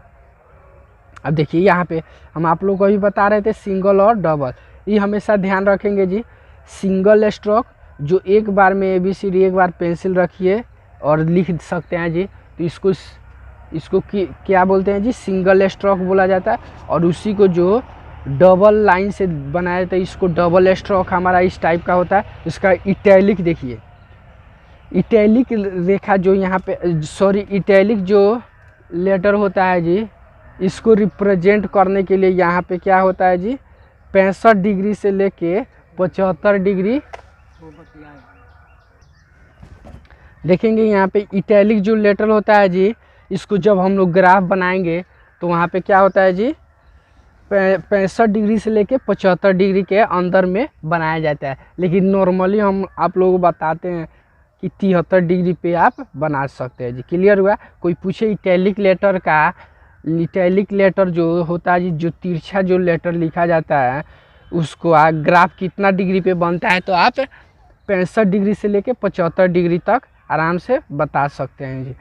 अब देखिए यहाँ पे हम आप लोगों को भी बता रहे थे सिंगल और डबल, ये हमेशा ध्यान रखेंगे जी। सिंगल स्ट्रोक जो एक बार में ABCD एक बार पेंसिल रखिए और लिख सकते हैं जी, तो इसको क्या बोलते हैं जी, सिंगल स्ट्रोक बोला जाता है। और उसी को जो डबल लाइन से बनाया जाता है, इसको डबल स्ट्रोक हमारा इस टाइप का होता है। इसका इटैलिक देखिए, इटैलिक रेखा जो यहाँ पे, सॉरी इटैलिक जो लेटर होता है जी, इसको रिप्रेजेंट करने के लिए यहाँ पे क्या होता है जी, 65 डिग्री से लेके 75 डिग्री देखेंगे। यहाँ पे इटैलिक जो लेटर होता है जी, इसको जब हम लोग ग्राफ बनाएंगे तो वहाँ पे क्या होता है जी, 65 डिग्री से लेके 75 डिग्री के अंदर में बनाया जाता है। लेकिन नॉर्मली हम आप लोगों को बताते हैं कि 73 डिग्री पे आप बना सकते हैं जी। क्लियर हुआ। कोई पूछे इटैलिक लेटर जो होता है जी, जो तिरछा जो लेटर लिखा जाता है, उसको ग्राफ कितना डिग्री पे बनता है, तो आप 65 डिग्री से लेके 75 डिग्री तक आराम से बता सकते हैं जी।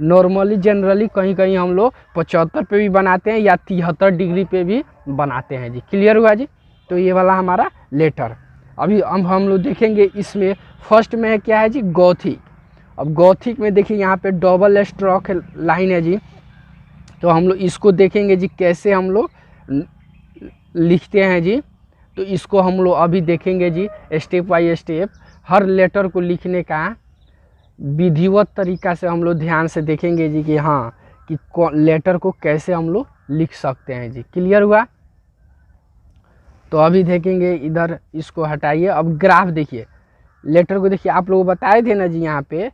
नॉर्मली जनरली कहीं हम लोग 75 पे भी बनाते हैं या 73 डिग्री पे भी बनाते हैं जी। क्लियर हुआ जी। तो ये वाला हमारा लेटर। अभी हम लोग देखेंगे इसमें फर्स्ट में क्या है जी, गॉथिक। अब गॉथिक में देखिए यहाँ पे डबल स्ट्रोक लाइन है जी, तो हम लोग इसको देखेंगे जी कैसे हम लोग लिखते हैं जी। तो इसको हम लोग अभी देखेंगे जी स्टेप बाय स्टेप, हर लेटर को लिखने का विधिवत तरीका से हम लोग ध्यान से देखेंगे जी कि हाँ कि लेटर को कैसे हम लोग लिख सकते हैं जी। क्लियर हुआ। तो अभी देखेंगे, इधर इसको हटाइए। अब ग्राफ देखिए, लेटर को देखिए, आप लोग बताए थे ना जी, यहाँ पे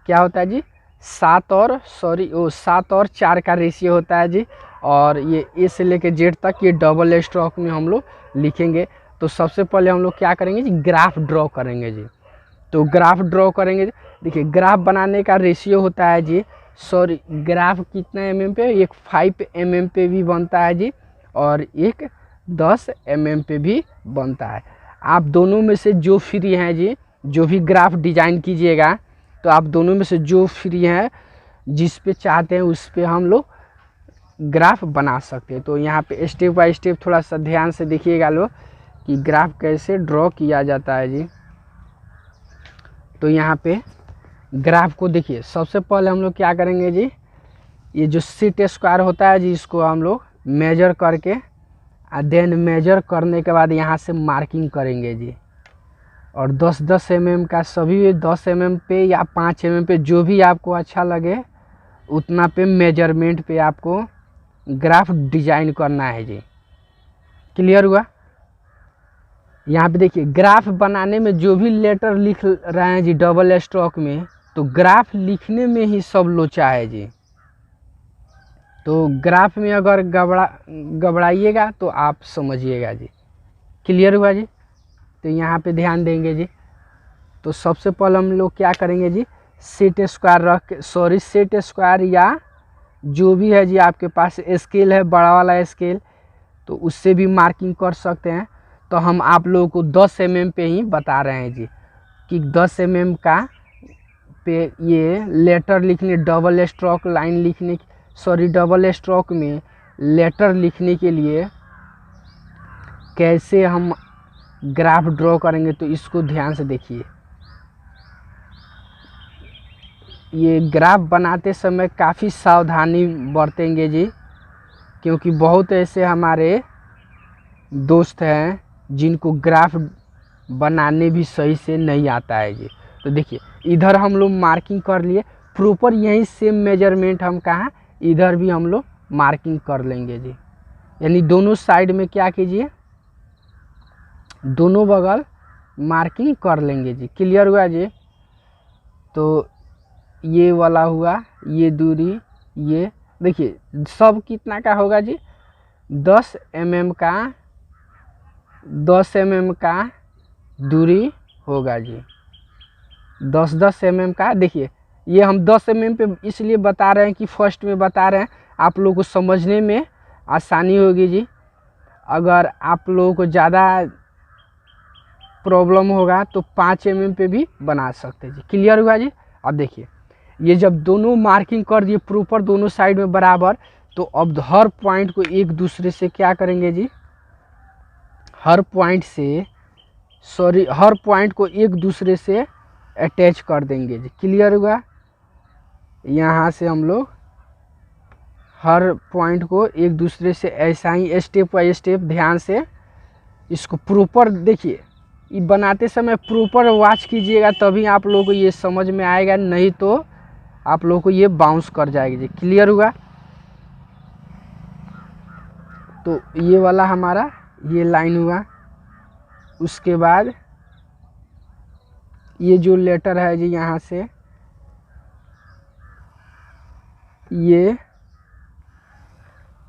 क्या होता है जी, 7 और 4 का रेशियो होता है जी। और ये ए से लेके जेड तक ये डबल स्ट्रोक में हम लोग लिखेंगे। तो सबसे पहले हम लोग क्या करेंगे जी, ग्राफ ड्रॉ करेंगे जी। तो ग्राफ ड्रॉ करेंगे, देखिए ग्राफ बनाने का रेशियो होता है जी, ग्राफ कितना mm पे, एक 5 mm पे भी बनता है जी, और एक 10 mm पे भी बनता है। आप दोनों में से जो फ्री हैं जी, जो भी ग्राफ डिजाइन कीजिएगा तो आप दोनों में से जो फ्री है जिस पे चाहते हैं उस पे हम लोग ग्राफ बना सकते हैं। तो यहाँ पे स्टेप बाय स्टेप थोड़ा सा ध्यान से देखिएगा लोग कि ग्राफ कैसे ड्रॉ किया जाता है जी। तो यहाँ पे ग्राफ को देखिए, सबसे पहले हम लोग क्या करेंगे जी, ये जो सेट स्क्वायर होता है जी इसको हम लोग मेजर करके देन मेजर करने के बाद यहाँ से मार्किंग करेंगे जी। और 10-10 mm का सभी 10 mm पे या 5 mm पे जो भी आपको अच्छा लगे उतना पे मेजरमेंट पे आपको ग्राफ डिजाइन करना है जी। क्लियर हुआ? यहाँ पे देखिए ग्राफ बनाने में जो भी लेटर लिख रहे हैं जी डबल स्ट्रोक में, तो ग्राफ लिखने में ही सब लोचा है जी। तो ग्राफ में अगर घबराइएगा तो आप समझिएगा जी। क्लियर हुआ जी? तो यहाँ पे ध्यान देंगे जी। तो सबसे पहले हम लोग क्या करेंगे जी, सेट स्क्वायर रख के, सॉरी सेट स्क्वायर या जो भी है जी आपके पास स्केल है बड़ा वाला स्केल, तो उससे भी मार्किंग कर सकते हैं। तो हम आप लोगों को 10 mm पे ही बता रहे हैं जी कि 10 mm का पे ये लेटर लिखने, डबल स्ट्रोक लाइन लिखने, सॉरी डबल स्ट्रोक में लेटर लिखने के लिए कैसे हम ग्राफ ड्रॉ करेंगे, तो इसको ध्यान से देखिए। ये ग्राफ बनाते समय काफ़ी सावधानी बरतेंगे जी, क्योंकि बहुत ऐसे हमारे दोस्त हैं जिनको ग्राफ बनाने भी सही से नहीं आता है जी। तो देखिए इधर हम लोग मार्किंग कर लिए प्रॉपर, यही सेम मेजरमेंट हम कहाँ इधर भी हम लोग मार्किंग कर लेंगे जी। यानी दोनों साइड में क्या कीजिए, दोनों बगल मार्किंग कर लेंगे जी। क्लियर हुआ जी? तो ये वाला हुआ, ये दूरी, ये देखिए सब कितना का होगा जी, 10 mm का 10 mm का दूरी होगा जी। 10-10 mm का। देखिए ये हम 10 mm पे इसलिए बता रहे हैं कि फर्स्ट में बता रहे हैं आप लोगों को समझने में आसानी होगी जी। अगर आप लोगों को ज़्यादा प्रॉब्लम होगा तो 5 mm पे भी बना सकते हैं जी। क्लियर हुआ जी? अब देखिए ये जब दोनों मार्किंग कर दिए प्रॉपर दोनों साइड में बराबर, तो अब हर पॉइंट को एक दूसरे से क्या करेंगे जी, हर पॉइंट को एक दूसरे से अटैच कर देंगे जी। क्लियर हुआ? यहाँ से हम लोग हर पॉइंट को एक दूसरे से ऐसा ही स्टेप बाय स्टेप ध्यान से इसको प्रॉपर देखिए, ये बनाते समय प्रॉपर वॉच कीजिएगा तभी आप लोगों को ये समझ में आएगा, नहीं तो आप लोगों को ये बाउंस कर जाएगी जी। क्लियर हुआ? तो ये वाला हमारा ये लाइन हुआ। उसके बाद ये जो लेटर है जी यहाँ से ये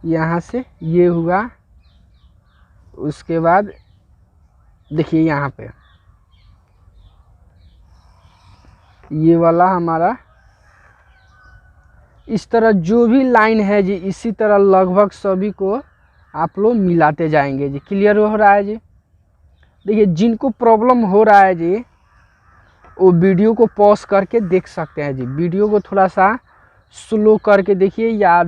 यहाँ से ये हुआ। उसके बाद देखिए यहाँ पे ये वाला हमारा, इस तरह जो भी लाइन है जी इसी तरह लगभग सभी को आप लोग मिलाते जाएंगे जी। क्लियर हो रहा है जी? देखिए जिनको प्रॉब्लम हो रहा है जी वो वीडियो को पॉज करके देख सकते हैं जी। वीडियो को थोड़ा सा स्लो करके देखिए या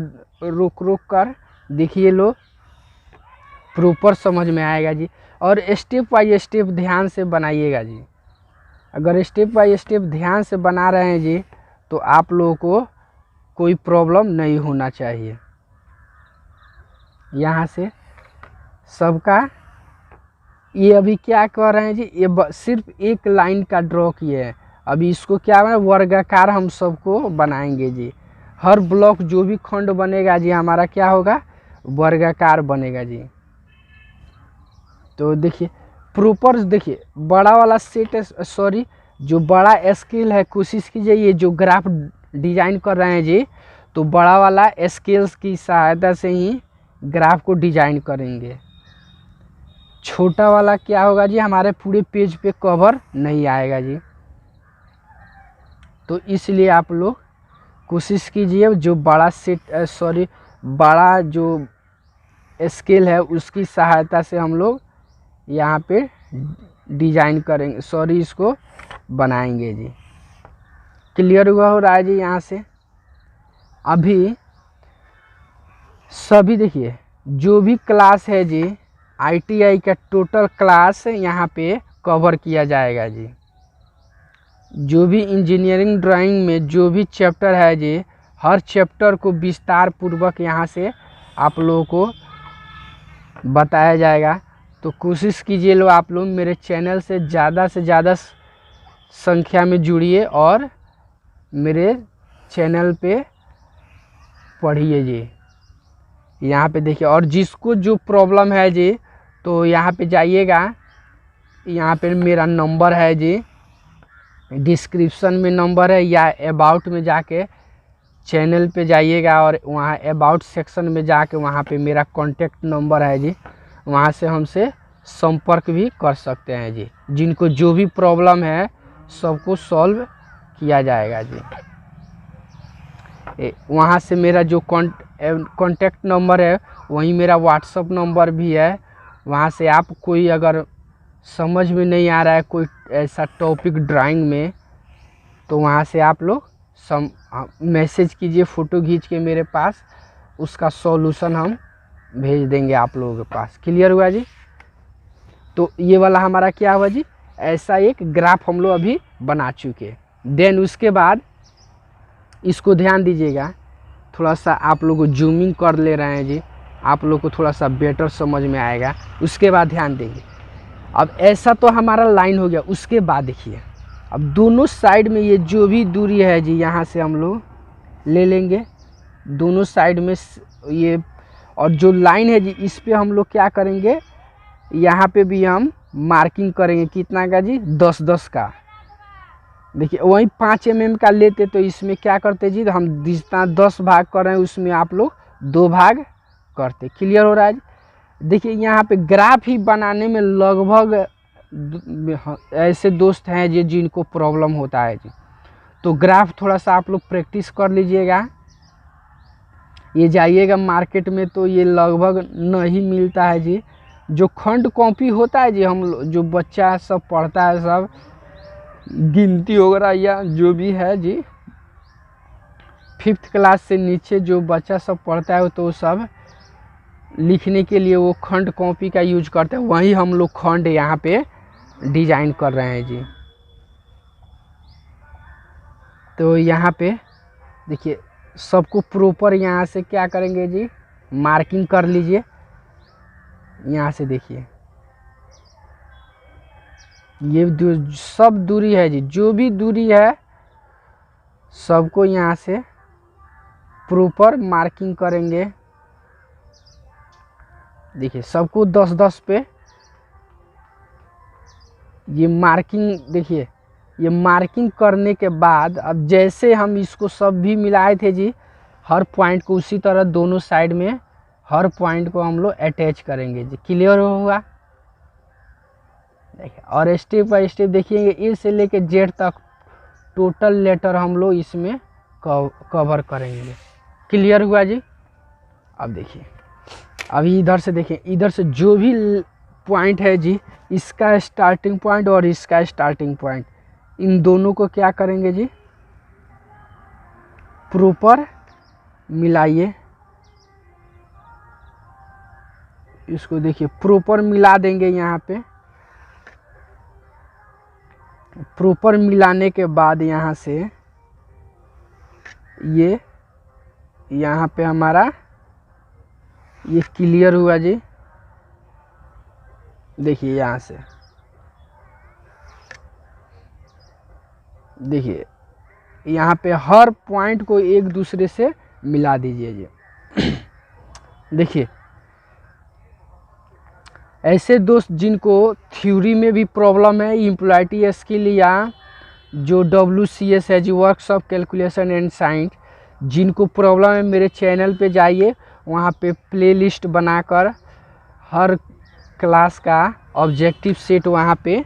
रोक कर देखिए, लो प्रॉपर समझ में आएगा जी। और स्टेप बाय स्टेप ध्यान से बनाइएगा जी। अगर स्टेप बाय स्टेप ध्यान से बना रहे हैं जी तो आप लोगों को कोई प्रॉब्लम नहीं होना चाहिए। यहाँ से सबका ये अभी क्या कर रहे हैं जी, ये सिर्फ एक लाइन का ड्रॉ किए हैं। अभी इसको क्या है वर्गाकार हम सबको बनाएंगे जी। हर ब्लॉक जो भी खंड बनेगा जी हमारा क्या होगा, वर्गाकार बनेगा जी। तो देखिए प्रॉपर देखिए बड़ा वाला सेट, सॉरी जो बड़ा स्केल है, कोशिश कीजिए ये जो ग्राफ डिजाइन कर रहे हैं जी तो बड़ा वाला स्केल्स की सहायता से ही ग्राफ को डिजाइन करेंगे। छोटा वाला क्या होगा जी, हमारे पूरे पेज पे कवर नहीं आएगा जी। तो इसलिए आप लोग कोशिश कीजिए जो बड़ा सेट, सॉरी बड़ा जो स्केल है उसकी सहायता से हम लोग यहाँ पे डिजाइन करेंगे, सॉरी इसको बनाएंगे जी। क्लियर हुआ हो रहा है जी। यहाँ से अभी सभी देखिए जो भी क्लास है जी आईटीआई का टोटल क्लास यहाँ पे कवर किया जाएगा जी। जो भी इंजीनियरिंग ड्राइंग में जो भी चैप्टर है जी, हर चैप्टर को विस्तार पूर्वक यहाँ से आप लोगों को बताया जाएगा। तो कोशिश कीजिए लो आप लोग मेरे चैनल से ज़्यादा संख्या में जुड़िए और मेरे चैनल पे पढ़िए जी। यहाँ पे देखिए, और जिसको जो प्रॉब्लम है जी तो यहाँ पे जाइएगा, यहाँ पे मेरा नंबर है जी, डिस्क्रिप्शन में नंबर है, या अबाउट में जाके चैनल पे जाइएगा और वहाँ अबाउट सेक्शन में जाके वहाँ पे मेरा कॉन्टेक्ट नंबर है जी, वहाँ से हमसे संपर्क भी कर सकते हैं जी। जिनको जो भी प्रॉब्लम है सबको सॉल्व किया जाएगा जी। वहाँ से मेरा जो कॉन्टेक्ट नंबर है वहीं मेरा व्हाट्सअप नंबर भी है। वहाँ से आप कोई अगर समझ में नहीं आ रहा है कोई ऐसा टॉपिक ड्राइंग में, तो वहाँ से आप लोग मैसेज कीजिए फ़ोटो खींच के मेरे पास, उसका सॉल्यूशन हम भेज देंगे आप लोगों के पास। क्लियर हुआ जी। तो ये वाला हमारा क्या हुआ जी, ऐसा एक ग्राफ हम लोग अभी बना चुके। देन उसके बाद इसको ध्यान दीजिएगा, थोड़ा सा आप लोग को जूमिंग कर ले रहे हैं जी, आप लोग को थोड़ा सा बेटर समझ में आएगा। उसके बाद ध्यान देंगे। अब ऐसा तो हमारा लाइन हो गया। उसके बाद देखिए अब दोनों साइड में ये जो भी दूरी है जी, यहाँ से हम लोग ले लेंगे दोनों साइड में ये, और जो लाइन है जी इस पे हम लोग क्या करेंगे, यहाँ पे भी हम मार्किंग करेंगे। कितना का जी, 10-10 का। देखिए वहीं 5 mm का लेते तो इसमें क्या करते जी, हम जितना 10 भाग कर रहे हैं उसमें आप लोग 2 भाग करते। क्लियर हो रहा है जी। देखिए यहाँ पे ग्राफ ही बनाने में लगभग ऐसे दोस्त हैं जी जिनको प्रॉब्लम होता है जी, तो ग्राफ थोड़ा सा आप लोग प्रैक्टिस कर लीजिएगा। ये जाइएगा मार्केट में तो ये लगभग नहीं मिलता है जी। जो खंड कॉपी होता है जी, हम जो बच्चा सब पढ़ता है, सब गिनती वगैरह या जो भी है जी 5th क्लास से नीचे जो बच्चा सब पढ़ता है तो सब लिखने के लिए वो खंड कॉपी का यूज करते हैं। वहीं हम लोग खंड यहाँ पे डिजाइन कर रहे हैं जी। तो यहाँ पे देखिए सबको प्रॉपर यहाँ से क्या करेंगे जी, मार्किंग कर लीजिए। यहाँ से देखिए ये सब दूरी है जी, जो भी दूरी है सबको यहाँ से प्रॉपर मार्किंग करेंगे। देखिए सबको 10-10 पे ये मार्किंग, देखिए ये मार्किंग करने के बाद अब जैसे हम इसको सब भी मिलाए थे जी, हर पॉइंट को उसी तरह दोनों साइड में हर पॉइंट को हम लोग अटैच करेंगे जी। क्लियर हुआ। देखिए और स्टेप बाय स्टेप देखिए ए से लेके जेड तक टोटल लेटर हम लोग इसमें कवर करेंगे। क्लियर हुआ जी। अब देखिए अभी इधर से देखिए, इधर से जो भी पॉइंट है जी, इसका स्टार्टिंग पॉइंट और इसका स्टार्टिंग पॉइंट, इन दोनों को क्या करेंगे जी, प्रॉपर मिलाइए। इसको देखिए प्रॉपर मिला देंगे। यहाँ पे प्रॉपर मिलाने के बाद यहाँ से ये यहाँ पे हमारा ये क्लियर हुआ जी। देखिए यहाँ से देखिए यहाँ पे हर पॉइंट को एक दूसरे से मिला दीजिए जी। देखिए ऐसे दोस्त जिनको थ्योरी में भी प्रॉब्लम है, इम्प्लॉयटी स्किल या जो WCS है जी, वर्कशॉप कैलकुलेशन एंड साइंस, जिनको प्रॉब्लम है मेरे चैनल पे जाइए, वहाँ पे प्लेलिस्ट बनाकर हर क्लास का ऑब्जेक्टिव सेट वहाँ पे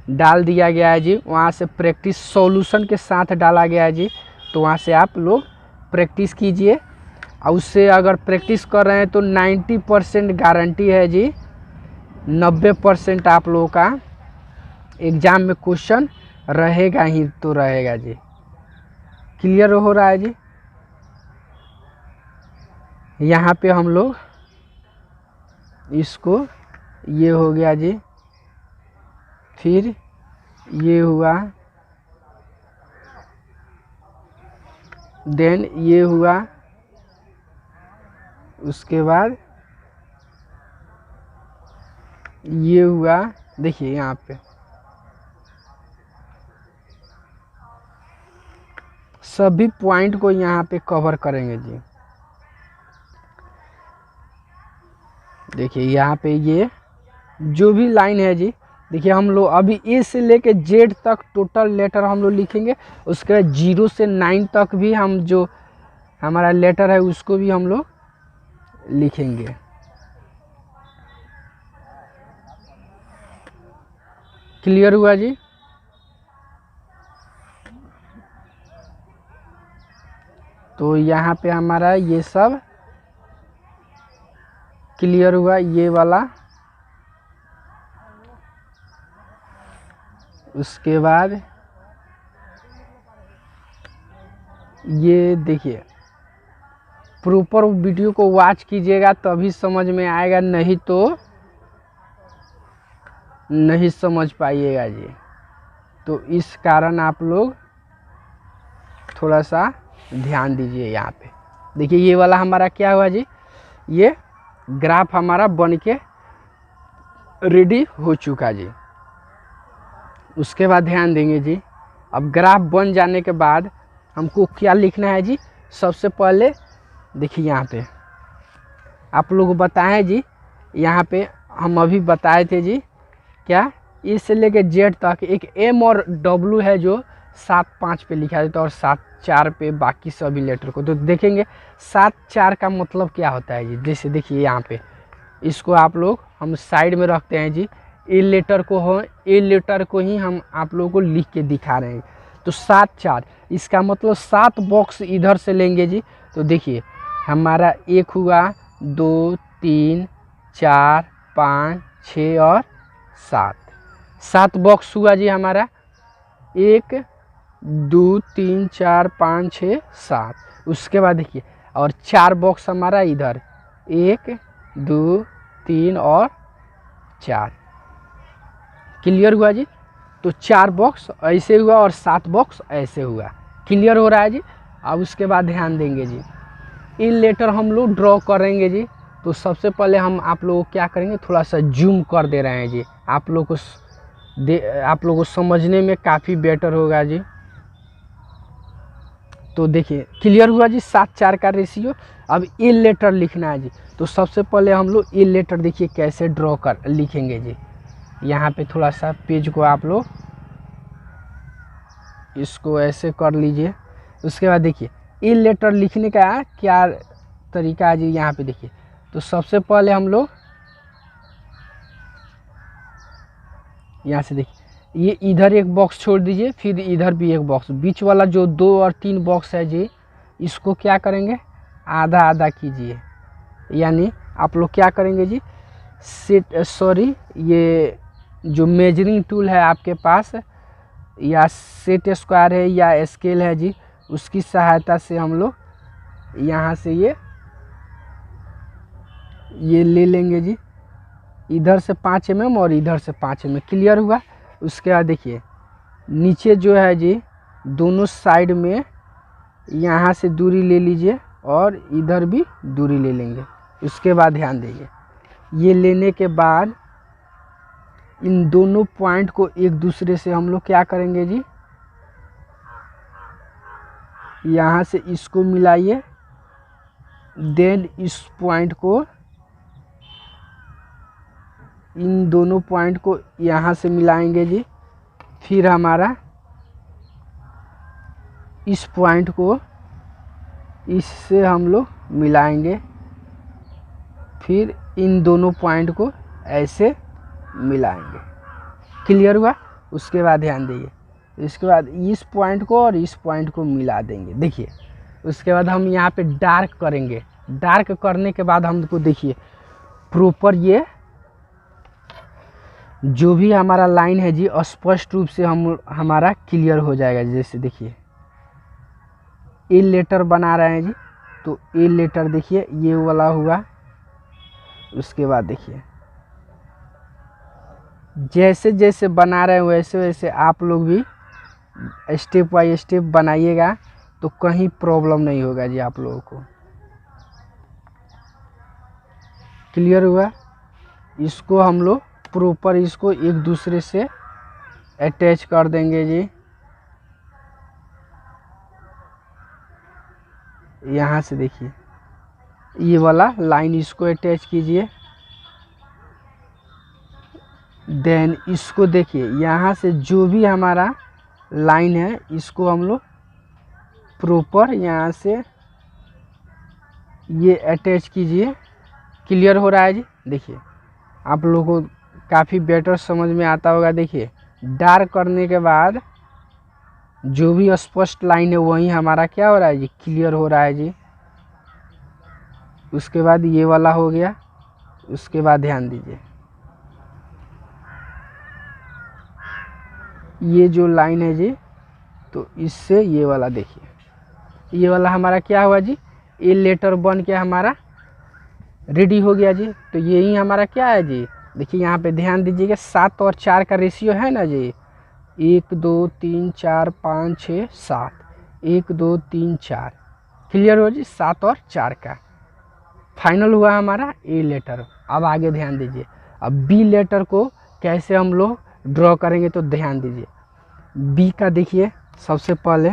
डाल दिया गया है जी। वहाँ से प्रैक्टिस सॉल्यूशन के साथ डाला गया है जी। तो वहाँ से आप लोग प्रैक्टिस कीजिए, और उससे अगर प्रैक्टिस कर रहे हैं तो 90% गारंटी है जी, 90% आप लोगों का एग्जाम में क्वेश्चन रहेगा ही तो रहेगा जी। क्लियर हो रहा है जी। यहाँ पे हम लोग इसको, ये हो गया जी, फिर ये हुआ, देन ये हुआ, उसके बाद ये हुआ। देखिए यहाँ पे सभी पॉइंट को यहाँ पे कवर करेंगे जी। देखिए यहाँ पे ये जो भी लाइन है जी, देखिए हम लोग अभी ए से लेके जेड तक टोटल लेटर हम लोग लिखेंगे। उसके बाद 0 से 9 तक भी हम जो हमारा लेटर है उसको भी हम लोग लिखेंगे। क्लियर हुआ जी। तो यहाँ पे हमारा ये सब क्लियर हुआ। ये वाला, उसके बाद ये देखिए, प्रॉपर वीडियो को वॉच कीजिएगा तभी समझ में आएगा, नहीं तो नहीं समझ पाइएगा जी। तो इस कारण आप लोग थोड़ा सा ध्यान दीजिए। यहाँ पे देखिए ये वाला हमारा क्या हुआ जी, ये ग्राफ हमारा बन के रेडी हो चुका जी। उसके बाद ध्यान देंगे जी, अब ग्राफ बन जाने के बाद हमको क्या लिखना है जी। सबसे पहले देखिए यहाँ पे आप लोग बताएं जी, यहाँ पे हम अभी बताए थे जी, क्या ए से लेके जेड तक एक एम और डब्ल्यू है जो 7-5 पे लिखा जाता है और 7-4 पे बाकी सभी लेटर को। तो देखेंगे 7-4 का मतलब क्या होता है जी। जैसे देखिए यहाँ पे इसको आप लोग हम साइड में रखते हैं जी। ए लेटर को ही हम आप लोगों को लिख के दिखा रहे हैं। तो 7-4 इसका मतलब 7 बॉक्स इधर से लेंगे जी। तो देखिए हमारा 1 हुआ, 2, 3, 4, 5, 6 और 7 बॉक्स हुआ जी हमारा। 1, 2, 3, 4, 5, 6, 7। उसके बाद देखिए और 4 बॉक्स हमारा इधर, 1, 2, 3 और 4। क्लियर हुआ जी। तो 4 बॉक्स ऐसे हुआ और 7 बॉक्स ऐसे हुआ। क्लियर हो रहा है जी। अब उसके बाद ध्यान देंगे जी, इन लेटर हम लोग ड्रॉ करेंगे जी। तो सबसे पहले हम आप लोगों को क्या करेंगे, थोड़ा सा जूम कर दे रहे हैं जी। आप लोगों को समझने में काफ़ी बेटर होगा जी। तो देखिए क्लियर हुआ जी, 7-4 का रेशियो। अब ए लेटर लिखना है जी। तो सबसे पहले हम लोग ए लेटर देखिए कैसे ड्रॉ कर लिखेंगे जी। यहाँ पे थोड़ा सा पेज को आप लोग इसको ऐसे कर लीजिए। उसके बाद देखिए ए लेटर लिखने का क्या तरीका है जी। यहाँ पे देखिए, तो सबसे पहले हम लोग यहाँ से देखिए, ये इधर एक बॉक्स छोड़ दीजिए, फिर इधर भी एक बॉक्स, बीच वाला जो 2 और 3 बॉक्स है जी, इसको क्या करेंगे, आधा आधा कीजिए। यानी आप लोग क्या करेंगे जी, ये जो मेजरिंग टूल है आपके पास, या सेट स्क्वायर है या स्केल है जी, उसकी सहायता से हम लोग यहाँ से ये ले लेंगे जी। इधर से 5 mm और इधर से 5 mm। क्लियर हुआ। उसके बाद देखिए नीचे जो है जी, दोनों साइड में यहाँ से दूरी ले लीजिए और इधर भी दूरी ले लेंगे। उसके बाद ध्यान दीजिए, ये लेने के बाद इन दोनों पॉइंट को एक दूसरे से हम लोग क्या करेंगे जी, यहाँ से इसको मिलाइए, देन इस पॉइंट को, इन दोनों पॉइंट को यहाँ से मिलाएंगे जी। फिर हमारा इस पॉइंट को इससे हम लोग मिलाएंगे, फिर इन दोनों पॉइंट को ऐसे मिलाएंगे। क्लियर हुआ। उसके बाद ध्यान दीजिए, इसके बाद इस पॉइंट को और इस पॉइंट को मिला देंगे। देखिए उसके बाद हम यहाँ पे डार्क करेंगे। डार्क करने के बाद हमको देखिए प्रॉपर ये जो भी हमारा लाइन है जी स्पष्ट रूप से हमारा क्लियर हो जाएगा। जैसे देखिए ए लेटर बना रहे हैं जी, तो ए लेटर देखिए ये वाला हुआ। उसके बाद देखिए जैसे जैसे बना रहे हैं वैसे वैसे आप लोग भी स्टेप बाय स्टेप बनाइएगा, तो कहीं प्रॉब्लम नहीं होगा जी आप लोगों को। क्लियर हुआ? इसको हम लोग प्रॉपर इसको एक दूसरे से अटैच कर देंगे जी। यहाँ से देखिए ये वाला लाइन इसको अटैच कीजिए। देन इसको देखिए यहाँ से जो भी हमारा लाइन है इसको हम लोग प्रॉपर यहाँ से ये अटैच कीजिए। क्लियर हो रहा है जी? देखिए आप लोगों को काफ़ी बेटर समझ में आता होगा। देखिए डार्क करने के बाद जो भी स्पष्ट लाइन है वही हमारा क्या हो रहा है जी, क्लियर हो रहा है जी। उसके बाद ये वाला हो गया। उसके बाद ध्यान दीजिए ये जो लाइन है जी, तो इससे ये वाला देखिए ये वाला हमारा क्या हुआ जी, ए लेटर बन के हमारा रेडी हो गया जी। तो यही हमारा क्या है जी, देखिए यहाँ पे ध्यान दीजिएगा 7 और 4 का रेशियो है ना जी, 1 2 3 4 5 6 7, 1 2 3 4। क्लियर हो जी? 7 और 4 का फाइनल हुआ हमारा ए लेटर। अब आगे ध्यान दीजिए, अब बी लेटर को कैसे हम लोग ड्रॉ करेंगे, तो ध्यान दीजिए बी का देखिए सबसे पहले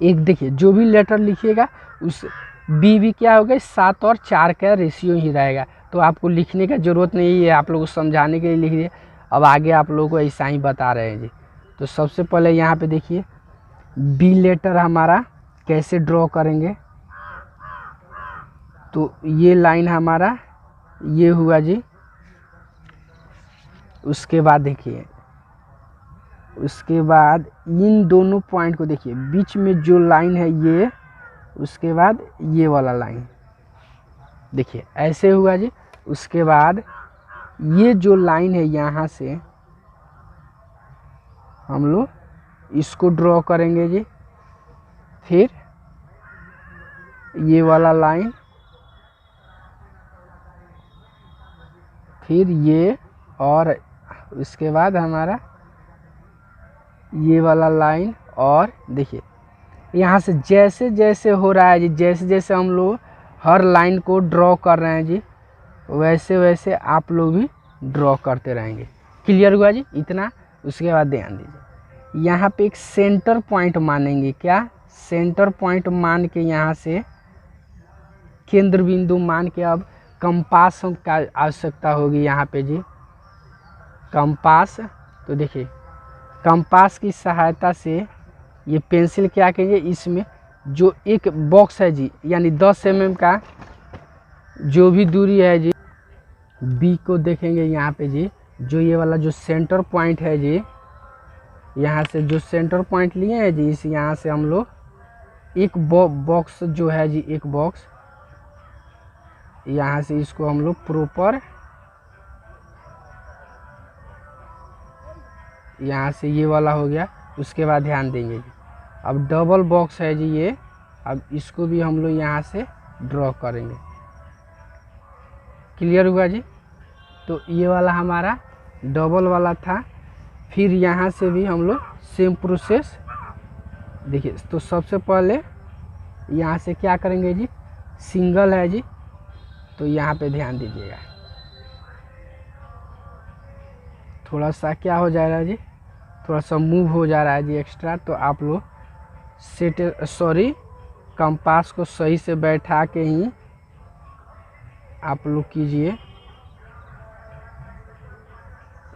एक देखिए जो भी लेटर लिखिएगा उस बी भी क्या होगा 7 और 4 का रेशियो ही रहेगा। तो आपको लिखने का ज़रूरत नहीं है, आप लोगों को समझाने के लिए लिख दिए। अब आगे आप लोगों को ऐसा ही बता रहे हैं जी। तो सबसे पहले यहाँ पे देखिए बी लेटर हमारा कैसे ड्रॉ करेंगे, तो ये लाइन हमारा ये हुआ जी। उसके बाद देखिए उसके बाद इन दोनों पॉइंट को देखिए बीच में जो लाइन है ये, उसके बाद ये वाला लाइन देखिए ऐसे हुआ जी। उसके बाद ये जो लाइन है यहाँ से हम लोग इसको ड्रॉ करेंगे जी। फिर ये वाला लाइन, फिर ये, और उसके बाद हमारा ये वाला लाइन। और देखिए यहाँ से जैसे जैसे हो रहा है जी, जैसे जैसे हम लोग हर लाइन को ड्रॉ कर रहे हैं जी, वैसे वैसे आप लोग भी ड्रॉ करते रहेंगे। क्लियर हुआ जी इतना? उसके बाद ध्यान दीजिए यहाँ पे एक सेंटर पॉइंट मानेंगे। क्या? सेंटर पॉइंट मान के यहाँ से केंद्र बिंदु मान के अब कंपास का आवश्यकता होगी यहाँ पे जी, कंपास। तो देखिए कंपास की सहायता से ये पेंसिल क्या करेंगे, इसमें जो एक बॉक्स है जी यानी 10 mm का जो भी दूरी है जी, बी को देखेंगे यहाँ पे जी, जो ये वाला जो सेंटर पॉइंट है जी, यहाँ से जो सेंटर पॉइंट लिए हैं जी, इस यहाँ से हम लोग एक बॉक्स जो है जी, एक बॉक्स यहाँ से इसको हम लोग प्रॉपर यहाँ से ये वाला हो गया। उसके बाद ध्यान देंगे जी अब डबल बॉक्स है जी ये, अब इसको भी हम लोग यहाँ से ड्रॉ करेंगे। क्लियर हुआ जी? तो ये वाला हमारा डबल वाला था। फिर यहाँ से भी हम लोग सेम प्रोसेस देखिए। तो सबसे पहले यहाँ से क्या करेंगे जी, सिंगल है जी, तो यहाँ पे ध्यान दीजिएगा थोड़ा सा क्या हो जा रहा है जी, थोड़ा सा मूव हो जा रहा है जी एक्स्ट्रा। तो आप लोग कंपास को सही से बैठा के ही आप लोग कीजिए।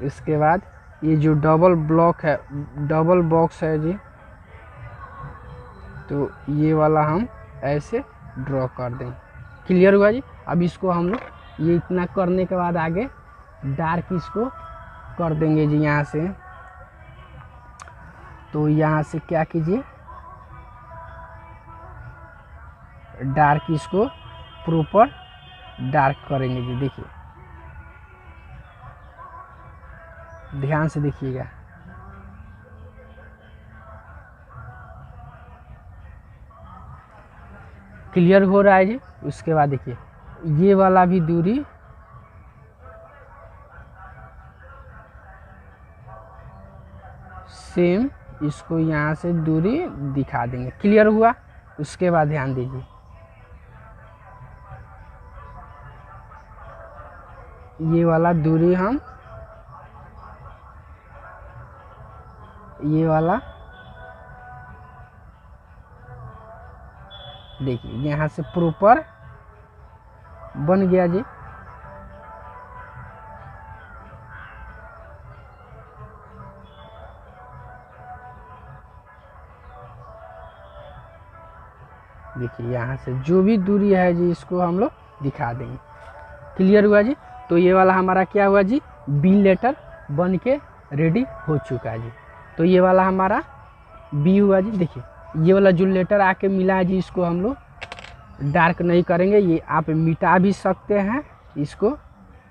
इसके बाद ये जो डबल बॉक्स है जी, तो ये वाला हम ऐसे ड्रॉ कर दें। क्लियर हुआ जी? अब इसको हम लोग ये इतना करने के बाद आगे डार्क इसको कर देंगे जी यहाँ से। तो यहाँ से क्या कीजिए, डार्क इसको प्रॉपर डार्क करेंगे जी। देखिए ध्यान से देखिएगा। क्लियर हो रहा है जी। उसके बाद देखिए ये वाला भी दूरी सेम, इसको यहाँ से दूरी दिखा देंगे। क्लियर हुआ। उसके बाद ध्यान दीजिए ये वाला दूरी हम ये वाला देखिए यहाँ से प्रॉपर बन गया जी। देखिए यहाँ से जो भी दूरी है जी इसको हम लोग दिखा देंगे। क्लियर हुआ जी। तो ये वाला हमारा क्या हुआ जी, बी लेटर बन के रेडी हो चुका है जी। तो ये वाला हमारा बी हुआ जी। देखिए ये वाला जो लेटर आके मिला है जी इसको हम लोग डार्क नहीं करेंगे, ये आप मिटा भी सकते हैं इसको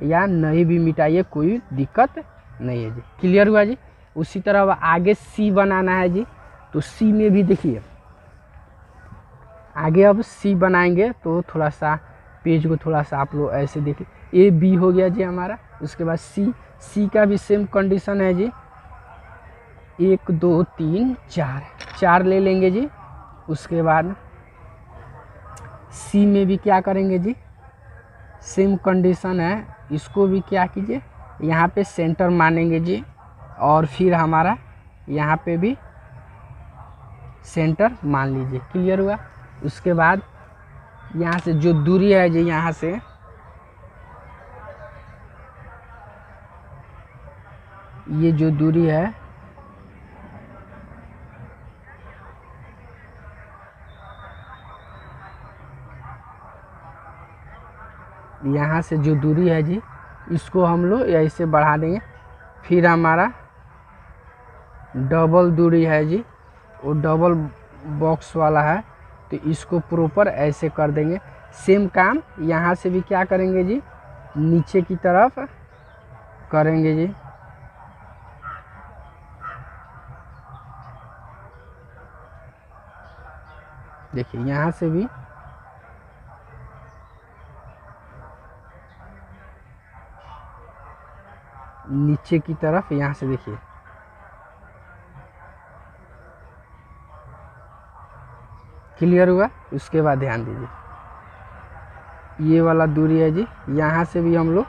या नहीं भी मिटाइए, कोई दिक्कत नहीं है जी। क्लियर हुआ जी। उसी तरह अब आगे सी बनाना है जी। तो सी में भी देखिए आगे अब सी बनाएंगे तो थोड़ा सा पेज को थोड़ा सा आप लोग ऐसे देखिए, ए बी हो गया जी हमारा। उसके बाद सी का भी सेम कंडीशन है जी, 1 2 3 4 ले लेंगे जी। उसके बाद सी में भी क्या करेंगे जी, सेम कंडीशन है, इसको भी क्या कीजिए यहाँ पे सेंटर मानेंगे जी, और फिर हमारा यहाँ पे भी सेंटर मान लीजिए। क्लियर हुआ। उसके बाद यहाँ से जो दूरी है जी, यहाँ से ये जो दूरी है यहाँ से जो दूरी है जी इसको हम लोग ऐसे बढ़ा देंगे। फिर हमारा डबल दूरी है जी, वो डबल बॉक्स वाला है, तो इसको प्रॉपर ऐसे कर देंगे। सेम काम यहाँ से भी क्या करेंगे जी, नीचे की तरफ करेंगे जी। देखिए यहाँ से भी नीचे की तरफ यहाँ से देखिए क्लियर हुआ। उसके बाद ध्यान दीजिए ये वाला दूरी है जी, यहाँ से भी हम लोग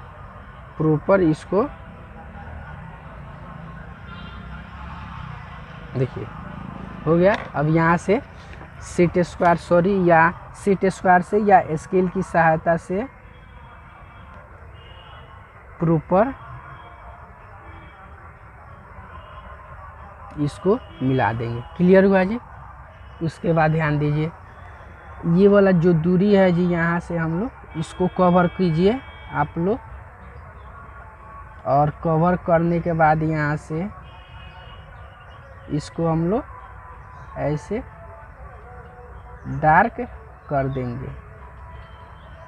प्रॉपर इसको देखिए हो गया। अब यहाँ से सेट स्क्वायर से या स्केल की सहायता से प्रॉपर इसको मिला देंगे। क्लियर हुआ जी। उसके बाद ध्यान दीजिए ये वाला जो दूरी है जी, यहाँ से हम लोग इसको कवर कीजिए आप लोग, और कवर करने के बाद यहाँ से इसको हम लोग ऐसे डार्क कर देंगे।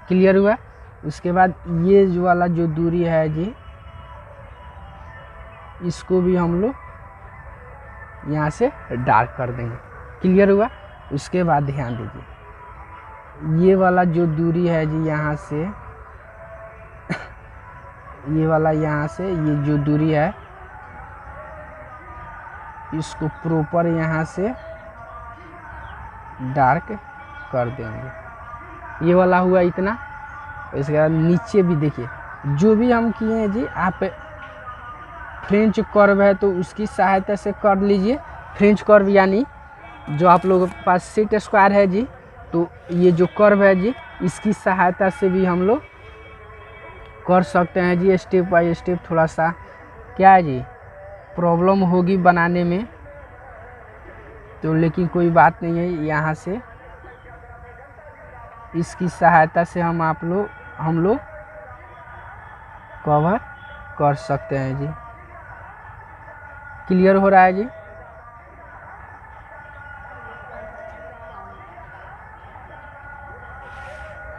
क्लियर हुआ। उसके बाद ये जो वाला जो दूरी है जी इसको भी हम लोग यहाँ से डार्क कर देंगे। क्लियर हुआ। उसके बाद ध्यान दीजिए ये वाला जो दूरी है जी, यहाँ से ये वाला यहाँ से ये जो दूरी है इसको प्रॉपर यहाँ से डार्क कर देंगे। ये वाला हुआ इतना। इसके बाद नीचे भी देखिए जो भी हम किए हैं जी, आप फ्रेंच कर्व है तो उसकी सहायता से कर लीजिए। फ्रेंच कर्व यानी जो आप लोगों के पास सेट स्क्वायर है जी, तो ये जो कर्व है जी इसकी सहायता से भी हम लोग कर सकते हैं जी। स्टेप बाय स्टेप थोड़ा सा क्या है जी प्रॉब्लम होगी बनाने में, तो लेकिन कोई बात नहीं है, यहाँ से इसकी सहायता से हम लोग कवर कर सकते हैं जी। क्लियर हो रहा है जी।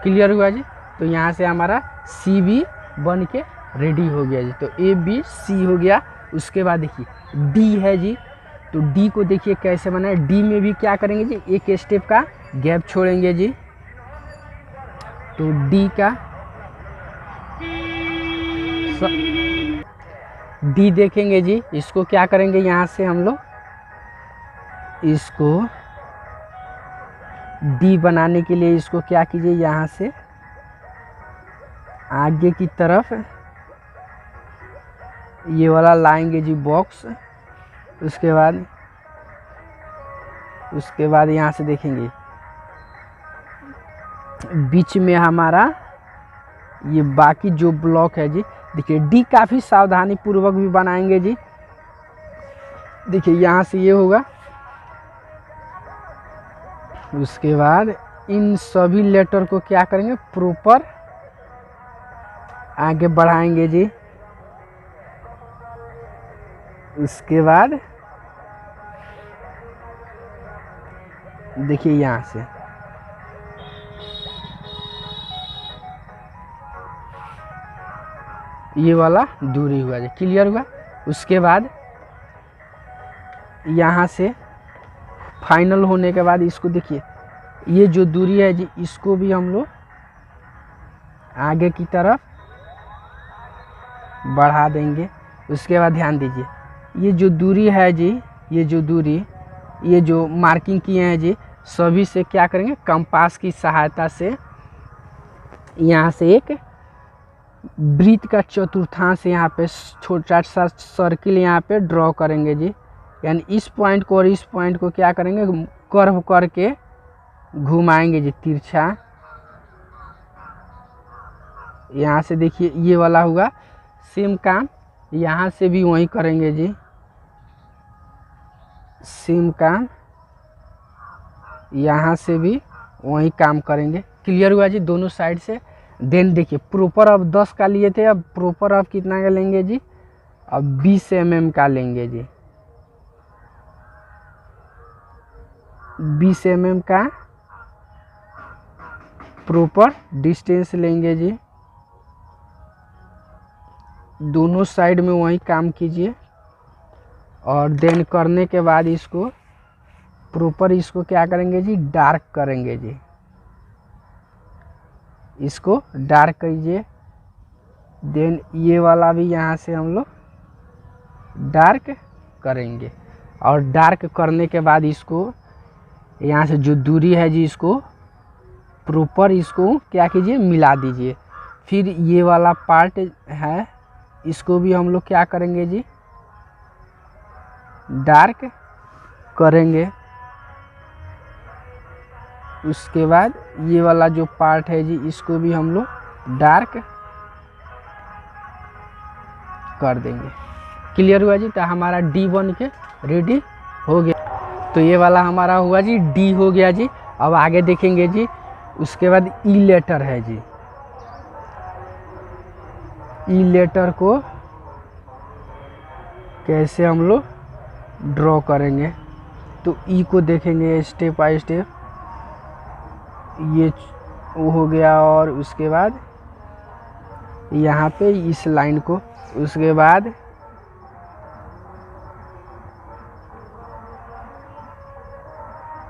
क्लियर हुआ जी। तो यहाँ से हमारा सी भी बन के रेडी हो गया जी। तो ए बी सी हो गया। उसके बाद देखिए डी है जी, तो डी को देखिए कैसे बना है। डी में भी क्या करेंगे जी, एक स्टेप का गैप छोड़ेंगे जी। तो डी का डी देखेंगे जी, इसको क्या करेंगे यहाँ से हम लोग, इसको डी बनाने के लिए इसको क्या कीजिए, यहाँ से आगे की तरफ ये वाला लाएंगे जी बॉक्स। उसके बाद यहाँ से देखेंगे बीच में हमारा ये बाकी जो ब्लॉक है जी, देखिए डी काफ़ी सावधानी पूर्वक भी बनाएंगे जी। देखिए यहाँ से ये होगा, उसके बाद इन सभी लेटर को क्या करेंगे, प्रॉपर आगे बढ़ाएंगे जी। उसके बाद देखिए यहाँ से ये वाला दूरी हुआ जी, क्लियर हुआ। उसके बाद यहाँ से फाइनल होने के बाद इसको देखिए, ये जो दूरी है जी, इसको भी हम लोग आगे की तरफ बढ़ा देंगे। उसके बाद ध्यान दीजिए, ये जो दूरी है जी, ये जो मार्किंग किए हैं जी, सभी से क्या करेंगे, कंपास की सहायता से यहाँ से एक वृत्त का चतुर्थांश यहाँ पे छोटा सा सर्किल यहाँ पे ड्रॉ करेंगे जी। यानी इस पॉइंट को और इस पॉइंट को क्या करेंगे, कर्व करके घुमाएंगे जी तिरछा। यहाँ से देखिए ये वाला हुआ, सेम काम यहाँ से भी वही करेंगे जी, सेम काम यहाँ से भी वही काम करेंगे। क्लियर हुआ जी दोनों साइड से। देन देखिए प्रॉपर अब 10 का लिए थे, अब प्रॉपर अब कितना का लेंगे जी, अब 20 mm का लेंगे जी, 20 mm का प्रॉपर डिस्टेंस लेंगे जी। दोनों साइड में वही काम कीजिए और देन करने के बाद इसको प्रॉपर इसको क्या करेंगे जी, डार्क करेंगे जी। इसको डार्क कीजिए। देन ये वाला भी यहाँ से हम लोग डार्क करेंगे और डार्क करने के बाद इसको यहाँ से जो दूरी है जी, इसको प्रॉपर इसको क्या कीजिए, मिला दीजिए। फिर ये वाला पार्ट है, इसको भी हम लोग क्या करेंगे जी, डार्क करेंगे। उसके बाद ये वाला जो पार्ट है जी, इसको भी हम लोग डार्क कर देंगे। क्लियर हुआ जी। तो हमारा डी बन के रेडी हो गया। तो ये वाला हमारा हुआ जी, डी हो गया जी। अब आगे देखेंगे जी। उसके बाद ई लेटर है जी। ई लेटर को कैसे हम लोग ड्रॉ करेंगे, तो ई को देखेंगे स्टेप बाय स्टेप। ये वो हो गया और उसके बाद यहाँ पे इस लाइन को, उसके बाद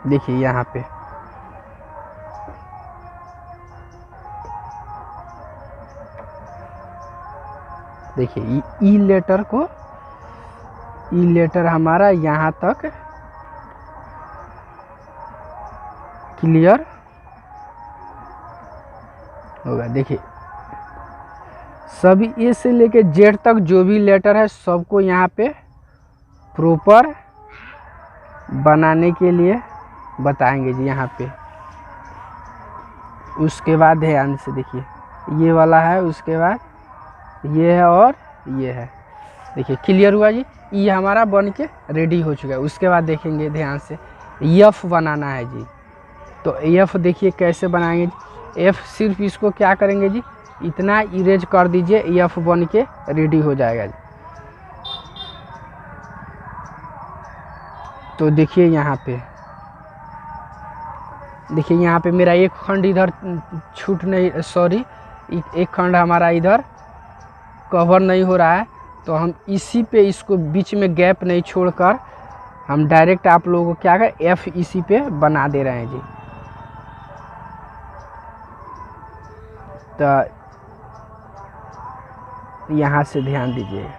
देखिए यहाँ पे देखिए ई लेटर को, ई लेटर हमारा यहाँ तक क्लियर होगा। देखिए सभी ए से लेके जेड तक जो भी लेटर है सबको यहाँ पे प्रॉपर बनाने के लिए बताएंगे जी यहाँ पे। उसके बाद ध्यान से देखिए ये वाला है, उसके बाद ये है और ये है। देखिए क्लियर हुआ जी। ये हमारा बन के रेडी हो चुका है। उसके बाद देखेंगे ध्यान से, एफ बनाना है जी। तो एफ देखिए कैसे बनाएंगे जी। एफ सिर्फ इसको क्या करेंगे जी, इतना इरेज कर दीजिए, एफ बन के रेडी हो जाएगा जी। तो देखिए यहाँ पे, देखिए यहाँ पे मेरा एक खंड इधर छूट नहीं, सॉरी एक खंड हमारा इधर कवर नहीं हो रहा है, तो हम इसी पे इसको बीच में गैप नहीं छोड़कर हम डायरेक्ट आप लोगों को क्या कर एफ इसी पे बना दे रहे हैं जी। तो यहाँ से ध्यान दीजिए,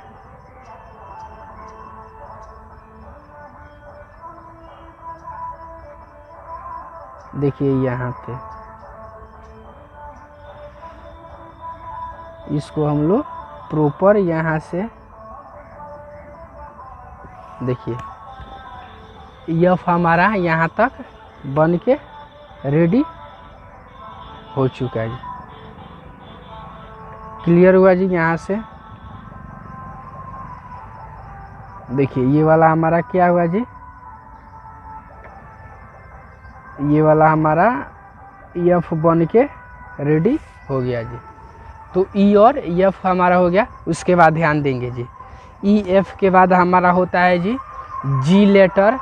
देखिए यहाँ पे इसको हम लोग प्रॉपर यहाँ से देखिए एफ हमारा यहाँ तक बन के रेडी हो चुका है जी। क्लियर हुआ जी। यहाँ से देखिए ये वाला हमारा क्या हुआ जी, ये वाला हमारा एफ बन के रेडी हो गया जी। तो ई और एफ हमारा हो गया। उसके बाद ध्यान देंगे जी, ई एफ के बाद हमारा होता है जी G letter.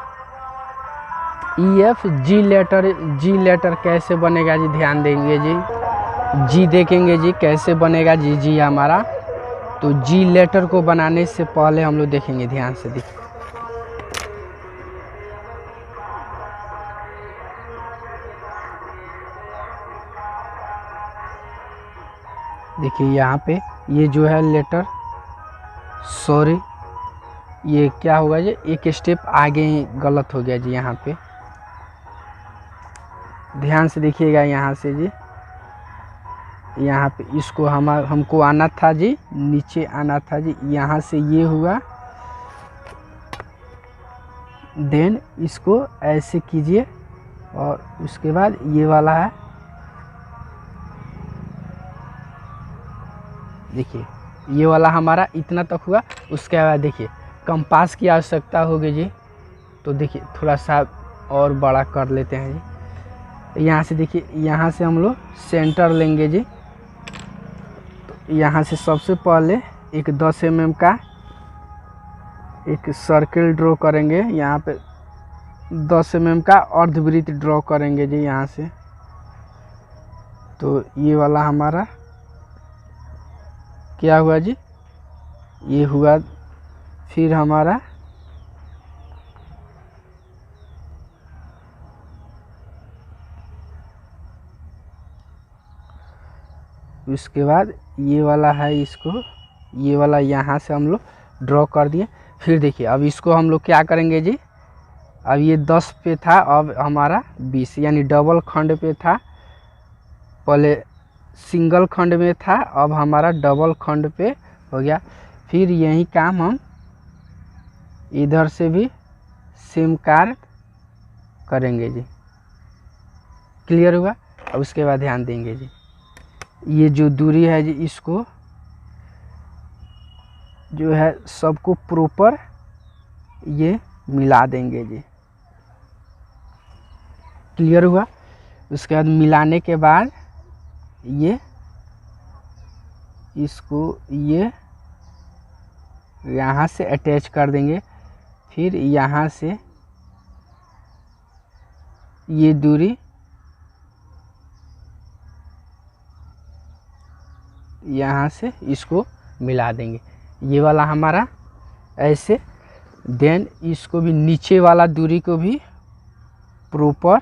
E F G letter, G letter कैसे बनेगा जी, ध्यान देंगे जी। जी देखेंगे जी कैसे बनेगा जी, जी हमारा। तो जी लेटर को बनाने से पहले हम लोग देखेंगे, ध्यान से देखिए। देखिए यहाँ पे ये जो है लेटर, सॉरी ये क्या होगा जी, एक स्टेप आगे ही गलत हो गया जी। यहाँ पे ध्यान से देखिएगा, यहाँ से जी, यहाँ पे इसको हमको आना था जी, नीचे आना था जी। यहाँ से ये हुआ, देन इसको ऐसे कीजिए और उसके बाद ये वाला है, देखिए ये वाला हमारा इतना तक हुआ। उसके बाद देखिए कंपास की आवश्यकता होगी जी, तो देखिए थोड़ा सा और बड़ा कर लेते हैं जी। यहाँ से देखिए, यहाँ से हम लोग सेंटर लेंगे जी। तो यहाँ से सबसे पहले एक 10 mm का एक सर्किल ड्रॉ करेंगे। यहाँ पे 10 mm का अर्धवृत्त ड्रॉ करेंगे जी यहाँ से। तो ये वाला हमारा क्या हुआ जी, ये हुआ। फिर हमारा उसके बाद ये वाला है, इसको ये वाला यहाँ से हम लोग ड्रॉ कर दिए। फिर देखिए अब इसको हम लोग क्या करेंगे जी, अब ये 10 पे था, अब हमारा 20, यानी डबल खंड पे था। पहले सिंगल खंड में था, अब हमारा डबल खंड पे हो गया। फिर यही काम हम इधर से भी सेम कार्य करेंगे जी। क्लियर हुआ। अब उसके बाद ध्यान देंगे जी, ये जो दूरी है जी, इसको जो है सबको प्रॉपर ये मिला देंगे जी। क्लियर हुआ। उसके बाद मिलाने के बाद ये इसको ये यहाँ से अटैच कर देंगे। फिर यहाँ से ये दूरी यहाँ से इसको मिला देंगे, ये वाला हमारा ऐसे। देन इसको भी नीचे वाला दूरी को भी प्रॉपर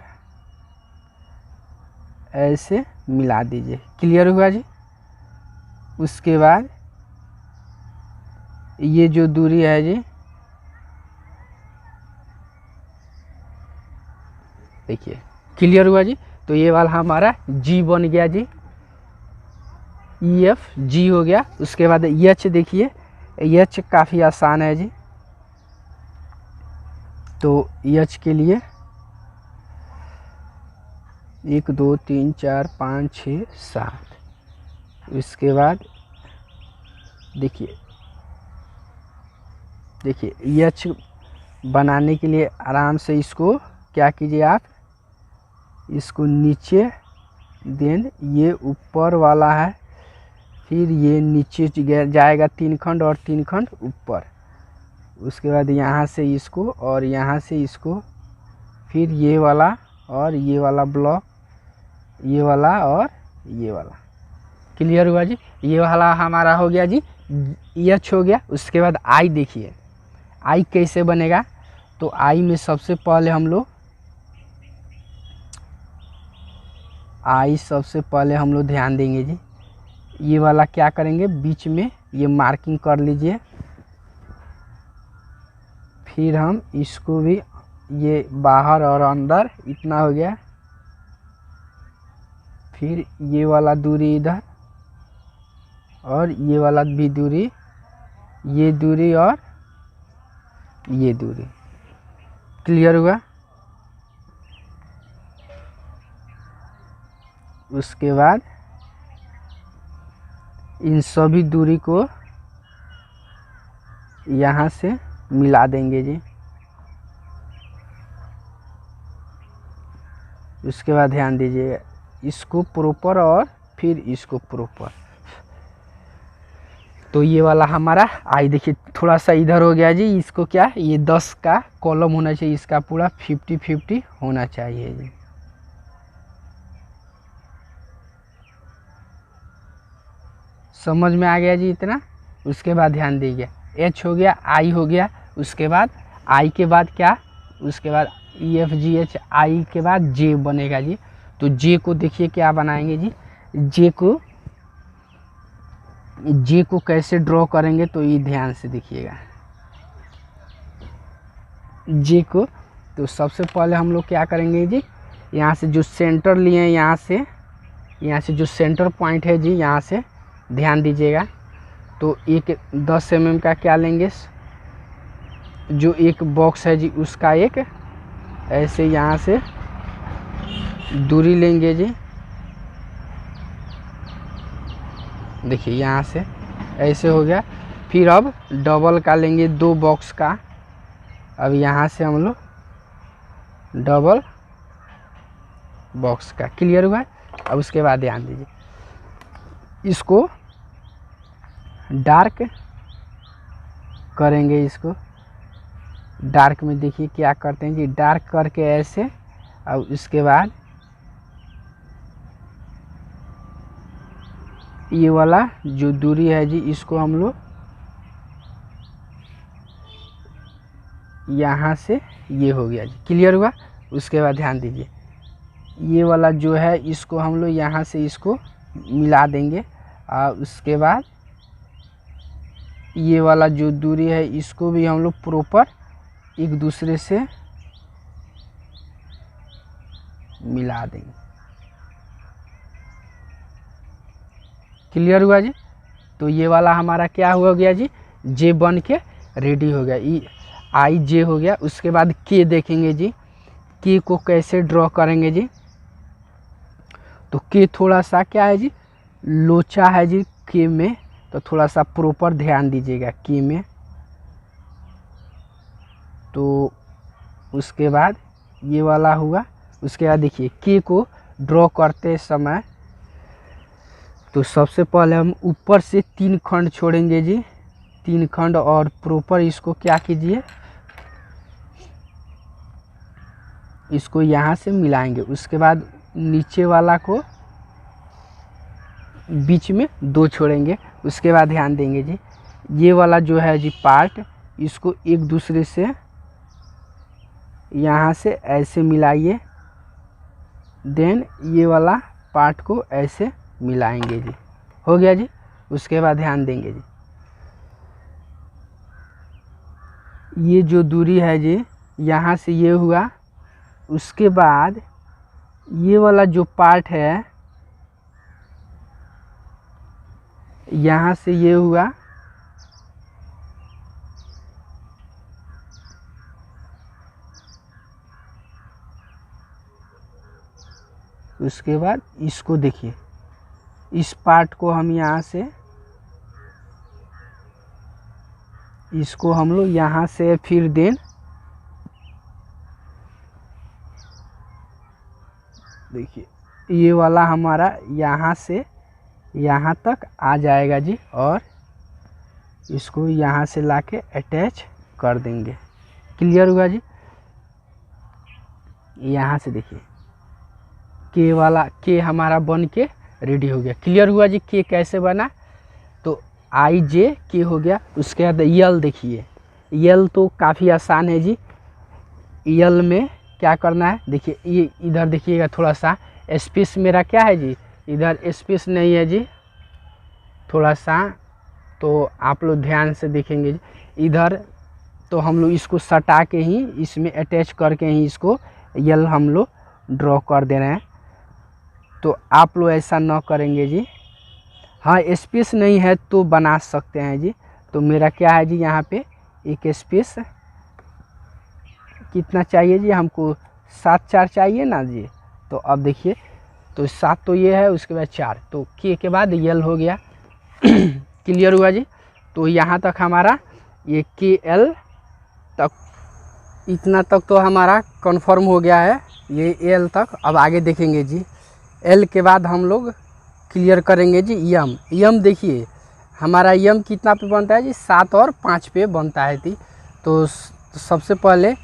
ऐसे मिला दीजिए। क्लियर हुआ जी। उसके बाद ये जो दूरी है जी, देखिए क्लियर हुआ जी। तो ये वाला हमारा जी बन गया जी, ई एफ जी हो गया। उसके बाद एच देखिए, एच काफ़ी आसान है जी। तो एच के लिए 1 2 3 4 5 6 7। इसके बाद देखिए एच बनाने के लिए आराम से इसको क्या कीजिए आप, इसको नीचे, देन ये ऊपर वाला है, फिर ये नीचे जाएगा 3 खंड और 3 खंड ऊपर। उसके बाद यहाँ से इसको और यहाँ से इसको, फिर ये वाला और ये वाला ब्लॉक, ये वाला और ये वाला। क्लियर हुआ जी। ये वाला हमारा हो गया जी, एच हो गया। उसके बाद आई देखिए, आई कैसे बनेगा। तो आई में सबसे पहले हम लोग ध्यान देंगे जी, ये वाला क्या करेंगे, बीच में ये मार्किंग कर लीजिए। फिर हम इसको भी, ये बाहर और अंदर इतना हो गया। फिर ये वाला दूरी इधर, और ये वाला भी दूरी, ये दूरी और ये दूरी। क्लियर हुआ। उसके बाद इन सभी दूरी को यहाँ से मिला देंगे जी। उसके बाद ध्यान दीजिएगा, इसको प्रॉपर और फिर इसको प्रॉपर। तो ये वाला हमारा आई देखिए थोड़ा सा इधर हो गया जी। इसको क्या, ये 10 का कॉलम होना चाहिए, इसका पूरा 50-50 होना चाहिए जी। समझ में आ गया जी इतना। उसके बाद ध्यान दीजिए, एच हो गया, आई हो गया। उसके बाद आई के बाद क्या, उसके बाद ई एफ जी एच, आई के बाद जे बनेगा जी। तो जे को देखिए क्या बनाएंगे जी, जे को कैसे ड्रॉ करेंगे, तो ये ध्यान से देखिएगा जे को। तो सबसे पहले हम लोग क्या करेंगे जी, यहाँ से जो सेंटर लिए हैं, यहाँ से जो सेंटर पॉइंट है जी, यहाँ से ध्यान दीजिएगा। तो एक 10 mm का क्या लेंगे, जो एक बॉक्स है जी, उसका एक ऐसे यहाँ से दूरी लेंगे जी। देखिए यहाँ से ऐसे हो गया। फिर अब डबल का लेंगे, 2 बॉक्स का। अब यहाँ से हम लोग डबल बॉक्स का। क्लियर हुआ। अब उसके बाद ध्यान दीजिए, इसको डार्क करेंगे। इसको डार्क में देखिए क्या करते हैं जी, डार्क करके ऐसे। अब उसके बाद ये वाला जो दूरी है जी, इसको हम लोग यहाँ से, ये हो गया जी। क्लियर हुआ। उसके बाद ध्यान दीजिए, ये वाला जो है, इसको हम लोग यहाँ से इसको मिला देंगे। और उसके बाद ये वाला जो दूरी है, इसको भी हम लोग प्रॉपर एक दूसरे से मिला देंगे। क्लियर हुआ जी। तो ये वाला हमारा क्या हो गया जी, जे बन के रेडी हो गया, ई आई जे हो गया। उसके बाद के देखेंगे जी, के को कैसे ड्रॉ करेंगे जी। तो के थोड़ा सा क्या है जी, लोचा है जी के में, तो थोड़ा सा प्रॉपर ध्यान दीजिएगा के में। तो उसके बाद ये वाला हुआ। उसके बाद देखिए के को ड्रॉ करते समय, तो सबसे पहले हम ऊपर से 3 खंड छोड़ेंगे जी, 3 खंड, और प्रॉपर इसको क्या कीजिए, इसको यहाँ से मिलाएंगे। उसके बाद नीचे वाला को बीच में 2 छोड़ेंगे। उसके बाद ध्यान देंगे जी, ये वाला जो है जी पार्ट, इसको एक दूसरे से यहाँ से ऐसे मिलाइए। देन ये वाला पार्ट को ऐसे मिलाएंगे जी। हो गया जी। उसके बाद ध्यान देंगे जी, ये जो दूरी है जी, यहाँ से ये हुआ। उसके बाद ये वाला जो पार्ट है, यहाँ से ये हुआ। उसके बाद इसको देखिए, इस पार्ट को हम यहाँ से, इसको हम लोग यहाँ से फिर देन देखिए, ये वाला हमारा यहाँ से यहाँ तक आ जाएगा जी। और इसको यहाँ से लाके अटैच कर देंगे। क्लियर हुआ जी। यहाँ से देखिए के वाला, के हमारा बन के रेडी हो गया। क्लियर हुआ जी के कैसे बना। तो आई जे के हो गया। उसके बाद यल देखिए, यल तो काफ़ी आसान है जी। यल में क्या करना है, देखिए ये इधर देखिएगा थोड़ा सा स्पेस मेरा क्या है जी, इधर स्पेस नहीं है जी थोड़ा सा, तो आप लोग ध्यान से देखेंगे जी इधर। तो हम लोग इसको सटा के ही इसमें अटैच करके ही इसको यल हम लोग ड्रॉ कर दे रहे हैं। तो आप लोग ऐसा ना करेंगे जी। हाँ स्पेस नहीं है तो बना सकते हैं जी। तो मेरा क्या है जी, यहाँ पे एक स्पेस कितना चाहिए जी हमको, 7 4 चाहिए ना जी। तो अब देखिए, तो 7 तो ये है, उसके बाद 4, तो के बाद यल हो गया। क्लियर हुआ जी। तो यहाँ तक हमारा ये के एल तक, इतना तक तो हमारा कंफर्म हो गया है, ये एल तक। अब आगे देखेंगे जी, एल के बाद हम लोग क्लियर करेंगे जी यम। यम देखिए हमारा यम कितना पे बनता है जी, 7 और 5 पे बनता है जी। तो सबसे पहले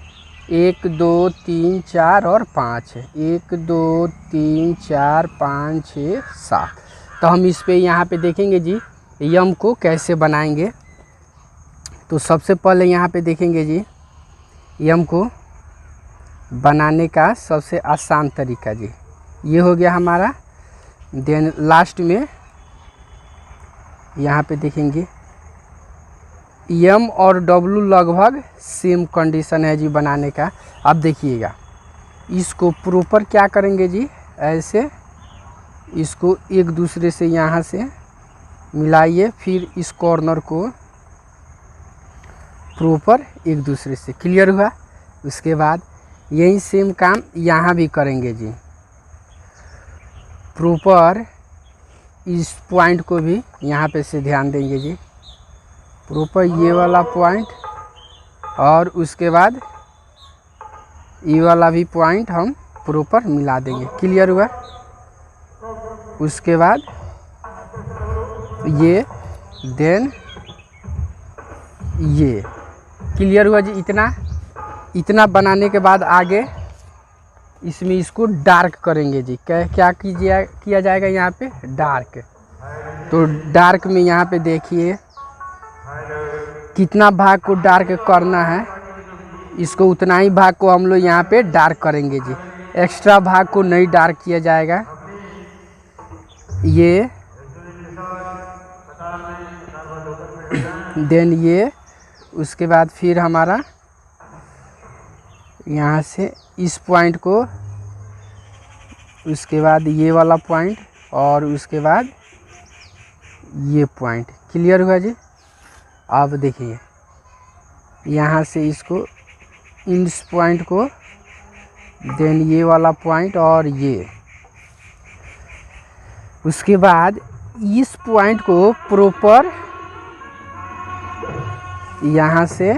1 2 3 4 और 5, 1 2 3 4 5 6 7। तो हम इस पे यहाँ पे देखेंगे जी यम को कैसे बनाएंगे। तो सबसे पहले यहाँ पे देखेंगे जी यम को बनाने का सबसे आसान तरीका जी, ये हो गया हमारा। देन लास्ट में यहाँ पे देखेंगे यम और डब्लू लगभग सेम कंडीशन है जी बनाने का। अब देखिएगा इसको प्रॉपर क्या करेंगे जी, ऐसे इसको एक दूसरे से यहाँ से मिलाइए, फिर इस कॉर्नर को प्रॉपर एक दूसरे से। क्लियर हुआ। उसके बाद यही सेम काम यहाँ भी करेंगे जी, प्रॉपर इस पॉइंट को भी यहाँ पे से ध्यान देंगे जी, प्रॉपर ये वाला पॉइंट, और उसके बाद ये वाला भी पॉइंट हम प्रॉपर मिला देंगे। क्लियर हुआ। उसके बाद ये, देन ये। क्लियर हुआ जी। इतना बनाने के बाद आगे इसमें इसको डार्क करेंगे जी। क्या किया जाएगा यहाँ पे, डार्क। तो डार्क में यहाँ पे देखिए कितना भाग को डार्क करना है, इसको उतना ही भाग को हम लोग यहाँ पे डार्क करेंगे जी, एक्स्ट्रा भाग को नहीं डार्क किया जाएगा। ये देन ये, उसके बाद फिर हमारा यहाँ से इस पॉइंट को, उसके बाद ये वाला पॉइंट, और उसके बाद ये पॉइंट। क्लियर हुआ जी। अब देखिए यहाँ से इसको, इस पॉइंट को, देन ये वाला पॉइंट और ये, उसके बाद इस पॉइंट को प्रॉपर यहाँ से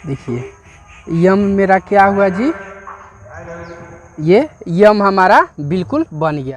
देखिए यम मेरा क्या हुआ जी, ये यम हमारा बिल्कुल बन गया।